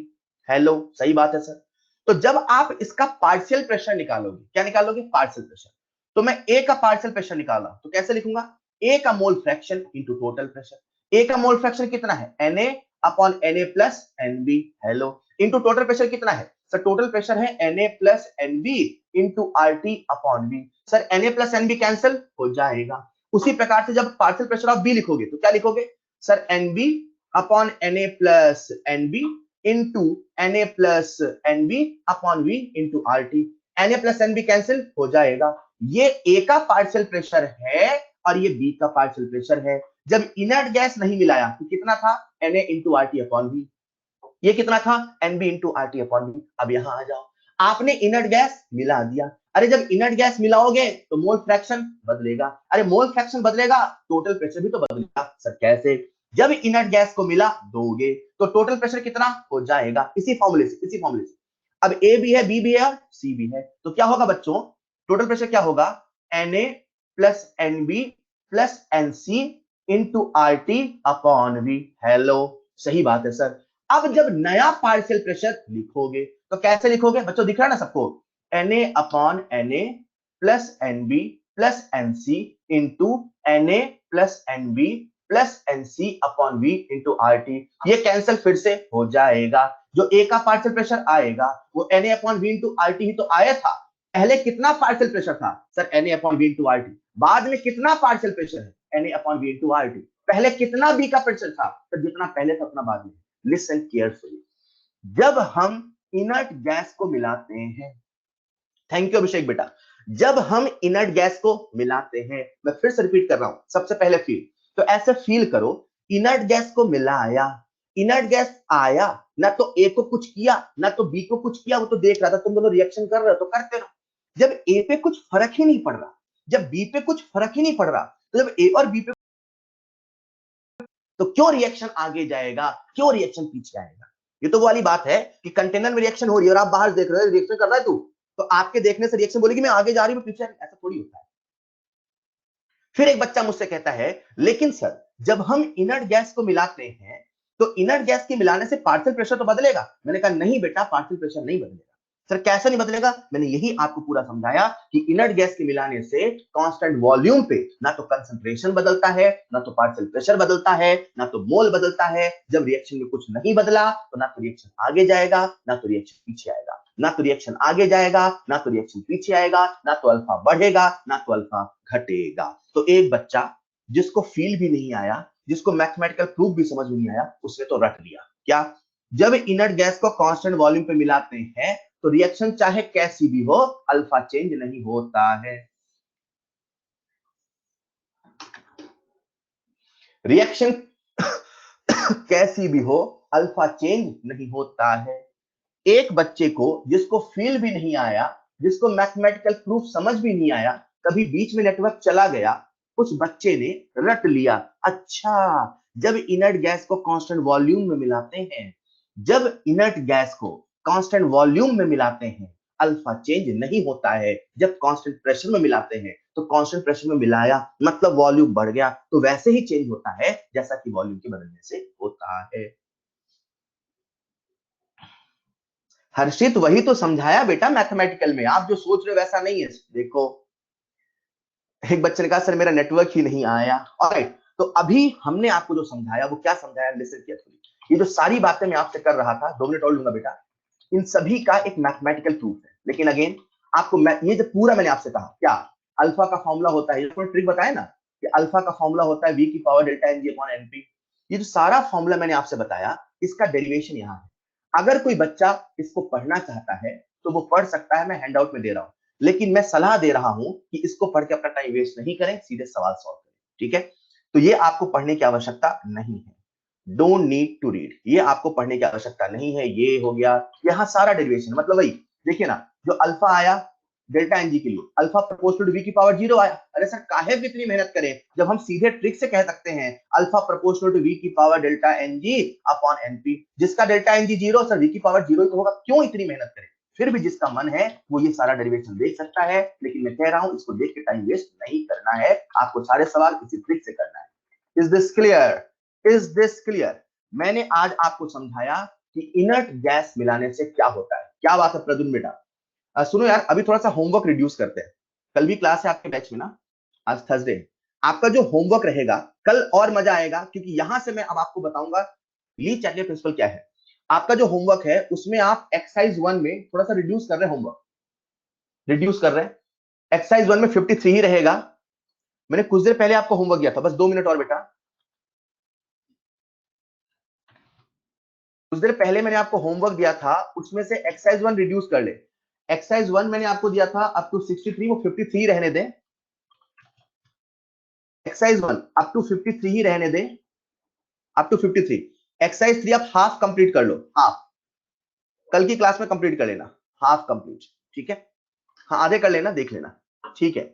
Hello, सही बात है सर। तो जब आप इसका पार्शियल प्रेशर निकालोगे, क्या निकालोगे? Partial pressure. तो मैं ए का पार्शियल प्रेशर निकाला तो कैसे लिखूंगा? ए का mole fraction into total pressure. A का मोल फ्रैक्शन कितना है? Na upon Na plus NB, hello, into total pressure कितना है सर? टोटल प्रेशर है Na plus NB into RT upon V. Sir Na plus NB cancel हो जाएगा। उसी प्रकार से जब पार्शियल प्रेशर ऑफ बी लिखोगे तो क्या लिखोगे sir? Nb upon Na plus NB into Na plus nb upon V into RT. Na plus NB cancel हो जाएगा। ये ए का पार्शियल प्रेशर है और ये बी का पार्शियल प्रेशर है। जब इनर्ट गैस नहीं मिलाया तो कितना था? Na into RT upon V. ये कितना था? Nb into RT upon V. अब यहां आ जाओ, आपने इनर्ट गैस मिला दिया। अरे जब इनर्ट गैस मिलाओगे तो मोल फ्रैक्शन बदलेगा। अरे मोल फ्रैक्शन बदलेगा, टोटल प्रेशर भी तो बदलेगा। सर कैसे? जब इनर्ट गैस को मिला दोगे तो टोटल प्रेशर कितना हो जाएगा? इसी फॉर्मूले से, इसी फॉर्मूले से। अब ए भी है, बी भी है और सी भी है, तो क्या होगा बच्चों? टोटल प्रेशर क्या होगा? Na plus nb plus nc into RT upon V. Hello, सही बात है सर। अब जब नया पार्शियल प्रेशर लिखोगे तो कैसे लिखोगे बच्चों? दिख रहा है ना सबको? Na upon Na plus nb plus nc into Na plus nb plus nc upon V into RT. ये कैंसिल फिर से हो जाएगा। जो ए का पार्शियल प्रेशर आएगा वो Na upon V into RT ही तो आया था। पहले कितना पार्शियल प्रेशर था sir? Na upon V into RT. बाद में कितना पार्शियल प्रेशर है? Na upon V into RT. पहले कितना बी का प्रेशर था? तो जितना पहले था उतना बाद में। लिसन केयरफुली, जब हम इनर्ट गैस को मिलाते हैं, थैंक यू अभिषेक बेटा, जब हम इनर्ट गैस को मिलाते हैं, मैं फिर से रिपीट कर रहा हूं, सबसे पहले फील, तो ऐसे फील करो, इनर्ट गैस को मिलाया, इनर्ट गैस आया, ना तो ए को कुछ किया ना तो बी को कुछ किया, वो तो देख रहा था, तुम दोनों रिएक्शन कर रहे हो तो करते रहो। जब ए पे कुछ फर्क ही नहीं पड़ रहा, जब बी पे कुछ फर्क ही नहीं पड़ रहा, तो जब ए और बी पे, तो क्यों रिएक्शन आगे जाएगा, क्यों रिएक्शन पीछे आएगा? ये तो वाली बात है कि कंटेनर में रिएक्शन हो रही है और आप बाहर देख रहे हो, रिएक्शन कर रहा है तू, तो आपके देखने से रिएक्शन बोलेगी मैं आगे जा रही हूं पीछे, ऐसा थोड़ी होता है। फिर एक बच्चा मुझसे कहता है लेकिन सर जब हम इनर्ट गैस को मिलाते हैं तो इनर्ट गैस के मिलाने से पार्शियल प्रेशर तो बदलेगा। मैंने कहा नहीं बेटा, पार्शियल प्रेशर नहीं बदलेगा। सर कैसे नहीं बदलेगा? मैंने यही आपको पूरा समझाया कि इनर्ट गैस के मिलाने से कांस्टेंट वॉल्यूम पे ना तो कंसंट्रेशन बदलता है, ना तो पार्शियल प्रेशर बदलता है, ना तो मोल बदलता है। जब रिएक्शन में कुछ नहीं बदला तो ना तो रिएक्शन आगे जाएगा ना तो रिएक्शन पीछे आएगा, ना तो रिएक्शन आगे जाएगा ना तो रिएक्शन पीछे आएगा, ना तो अल्फा बढ़ेगा ना तो अल्फा घटेगा। तो एक बच्चा जिसको फील भी नहीं आया, जिसको मैथमेटिकल प्रूफ भी समझ में नहीं आया, उसने तो रट लिया। क्या? जब इनर्ट गैस को कांस्टेंट वॉल्यूम पे मिलाते हैं तो रिएक्शन चाहे कैसी भी हो, अल्फा चेंज नहीं होता है। रिएक्शन कैसी भी हो, अल्फा चेंज नहीं होता है। एक बच्चे को जिसको फील भी नहीं आया, जिसको मैथमेटिकल प्रूफ समझ भी नहीं आया, कभी बीच में नेटवर्क चला गया, उस बच्चे ने रट लिया, अच्छा जब इनर्ट गैस को कांस्टेंट वॉल्यूम में मिलाते हैं, जब इनर्ट गैस को कांस्टेंट वॉल्यूम में मिलाते हैं अल्फा चेंज नहीं होता है। जब कांस्टेंट प्रेशर में मिलाते हैं तो कांस्टेंट प्रेशर में मिलाया मतलब वॉल्यूम बढ़ गया, तो वैसे ही चेंज होता है जैसा कि वॉल्यूम के बदलने से होता है। हर्षित वही तो समझाया बेटा मैथमेटिकल में, आप जो सोच रहे हो वैसा नहीं है। देखो एक बच्चे ने कहा सर मेरा नेटवर्क ही नहीं आया। ऑलराइट, तो अभी हमने आपको जो समझाया वो क्या समझाया, लिसन केयरफुली। ये जो सारी बातें मैं आपसे कर रहा था, 2 मिनट और लूंगा बेटा, इन सभी का एक मैथमेटिकल प्रूफ है। लेकिन अगेन आपको ये जो पूरा मैंने आपसे कहा, क्या अल्फा का फॉर्मूला होता है, ये ट्रिक बताया ना कि अल्फा का फॉर्मूला होता है वी की power delta N G upon NP. ये जो सारा फॉर्मूला मैंने आपसे बताया, इसका डेरिवेशन यहाँ है। अगर कोई बच्चा इसको पढ़ना चाहता है तो वो पढ़ सकता है, मैं हैंडआउट में दे रहा हूं, लेकिन मैं सलाह दे रहा हूं कि इसको पढ़ के अपना टाइम वेस्ट नहीं करें, सीधे सवाल सॉल्व करें। ठीक है? तो ये आपको पढ़ने की आवश्यकता नहीं है, डोंट नीड टू रीड, ये आपको पढ़ने की आवश्यकता नहीं है। ये हो गया, यहां सारा डेरिवेशन, मतलब वही देखिए ना, जो अल्फा आया डेल्टा एनजी के लिए अल्फा प्रोपोर्शनल टू वी की पावर 0 आया। अरे सर काहे कितनी मेहनत करें जब हम सीधे ट्रिक से कह सकते हैं अल्फा प्रोपोर्शनल टू वी की power delta NG upon np, जिसका डेल्टा एनजी 0 सर वी की पावर 0 ही तो होगा, क्यों इतनी मेहनत करें। फिर भी जिसका मन है वो ये सारा डेरिवेशन देख सकता है, लेकिन मैं कह रहा हूं इसको देख के टाइम वेस्ट नहीं करना है, आपको सारे सवाल इसी ट्रिक से करना है। Is this clear? Is this clear? मैंने आज आपको समझाया कि इनर्ट गैस मिलाने से क्या होता है। क्या बात है प्रद्युम्न बेटा? सुनो यार, अभी थोड़ा सा होमवर्क रिड्यूस करते हैं, कल भी क्लास है आपके बैच में ना, आज थर्सडे है। आपका जो होमवर्क रहेगा कल और मजा आएगा, क्योंकि यहां से मैं अब आपको बताऊंगा ली चैटलेट प्रिंसिपल क्या है। आपका जो होमवर्क है उसमें आप एक्सरसाइज 1 में थोड़ा सा रिड्यूस कर रहे हैं, होमवर्क रिड्यूस कर रहे हैं। एक्सरसाइज 1 में 53 ही रहेगा। मैंने कुछ देर पहले आपको होमवर्क दिया था, बस 2 मिनट और बेटा। कुछ देर पहले मैंने आपको होमवर्क दिया था, उसमें से एक्सरसाइज 1 रिड्यूस कर ले। एक्सरसाइज 1 मैंने आपको दिया था अप टू 63, वो 53 रहने दें। एक्सरसाइज 1 अप टू 53 ही रहने दें, अप टू 53। एक्सरसाइज 3 आप हाफ कंप्लीट कर लो, हाफ कल की क्लास में कंप्लीट कर लेना, हाफ कंप्लीट, ठीक है। हाँ आधे कर लेना, देख लेना, ठीक है।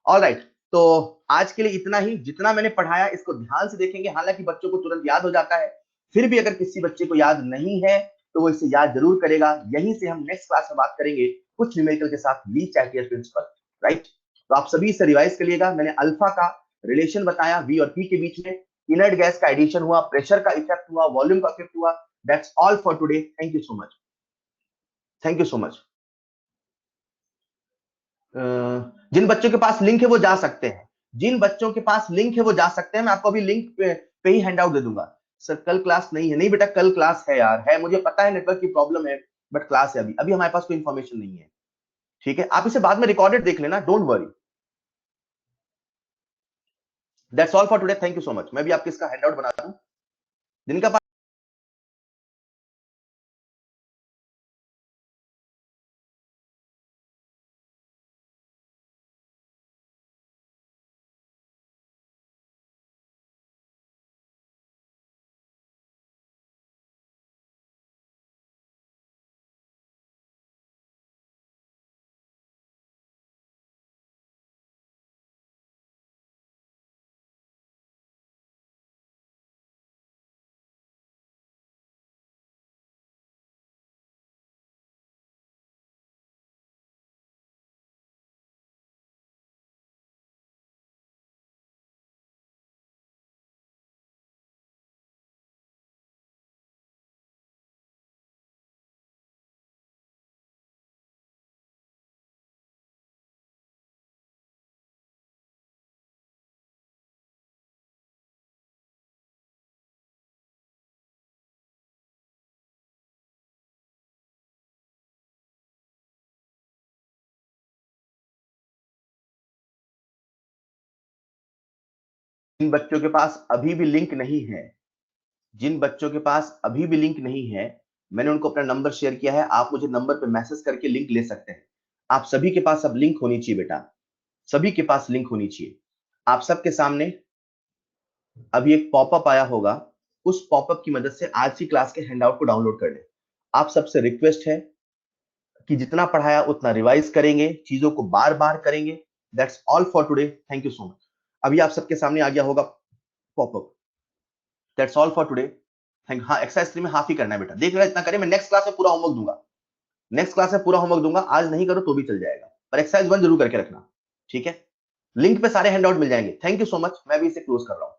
ऑलराइट, तो आज के लिए इतना ही। जितना मैंने पढ़ाया इसको ध्यान से देखेंगे, हालांकि बच्चों को तुरंत याद हो जाता है, फिर भी अगर किसी बच्चे को याद नहीं है तो वो इसे याद जरूर करेगा। यहीं से हम नेक्स्ट क्लास में बात करेंगे कुछ न्यूमेरिकल के साथ, ली चैटलियर प्रिंसिपल, राइट। तो आप सभी इसे रिवाइज करिएगा। मैंने अल्फा का रिलेशन बताया वी और पी के बीच में, इनर्ट गैस का एडिशन हुआ, प्रेशर का इफेक्ट हुआ, वॉल्यूम का इफेक्ट हुआ। That's all for today, thank you so much, thank you so much. जिन बच्चों के पास लिंक है वो जा सकते हैं, जिन बच्चों के पास लिंक है वो जा सकते हैं। मैं आपको अभी लिंक पे ही हैंड आउट दे दूंगा। सर कल क्लास नहीं है, नहीं बेटा कल क्लास है यार, है, मुझे पता है नेटवर्क की प्रॉब्लम है, बट क्लास है, अभी अभी हमारे पास कोई इंफॉर्मेशन नहीं है, ठीक है। आप इसे बाद में रिकॉर्डेड देख लेना, don't worry. That's all for today, thank you so much. मैं भी आपके इसका हैंड आउट बना दूं जिनका जिन बच्चों के पास अभी भी लिंक नहीं है, जिन बच्चों के पास अभी भी लिंक नहीं है, मैंने उनको अपना नंबर शेयर किया है, आप मुझे नंबर पे मैसेज करके लिंक ले सकते हैं। आप सभी के पास अब लिंक होनी चाहिए बेटा, सभी के पास लिंक होनी चाहिए। आप सबके सामने अभी एक पॉपअप आया होगा, उस पॉपअप की मदद से आज की क्लास के हैंडआउट को डाउनलोड कर लें। आप सबसे रिक्वेस्ट है कि जितना पढ़ाया उतना रिवाइज करेंगे, चीजों को बार बार करेंगे। That's all for today, thank you so much. अभी आप सबके सामने आ गया होगा popup. That's all for today, thank. हाँ एक्सरसाइज 3 में हाफ ही करना है बेटा, देख रहे इतना करें, मैं नेक्स्ट क्लास में पूरा होमवर्क दूंगा, नेक्स्ट क्लास में पूरा होमवर्क दूंगा। आज नहीं करो तो भी चल जाएगा, पर एक्सरसाइज 1 जरूर करके रखना, ठीक है। लिंक पे सारे हैंडआउट मिल जाएंगे। थैंक यू सो मच, मैं भी इसे क्लोज कर रहा हूं।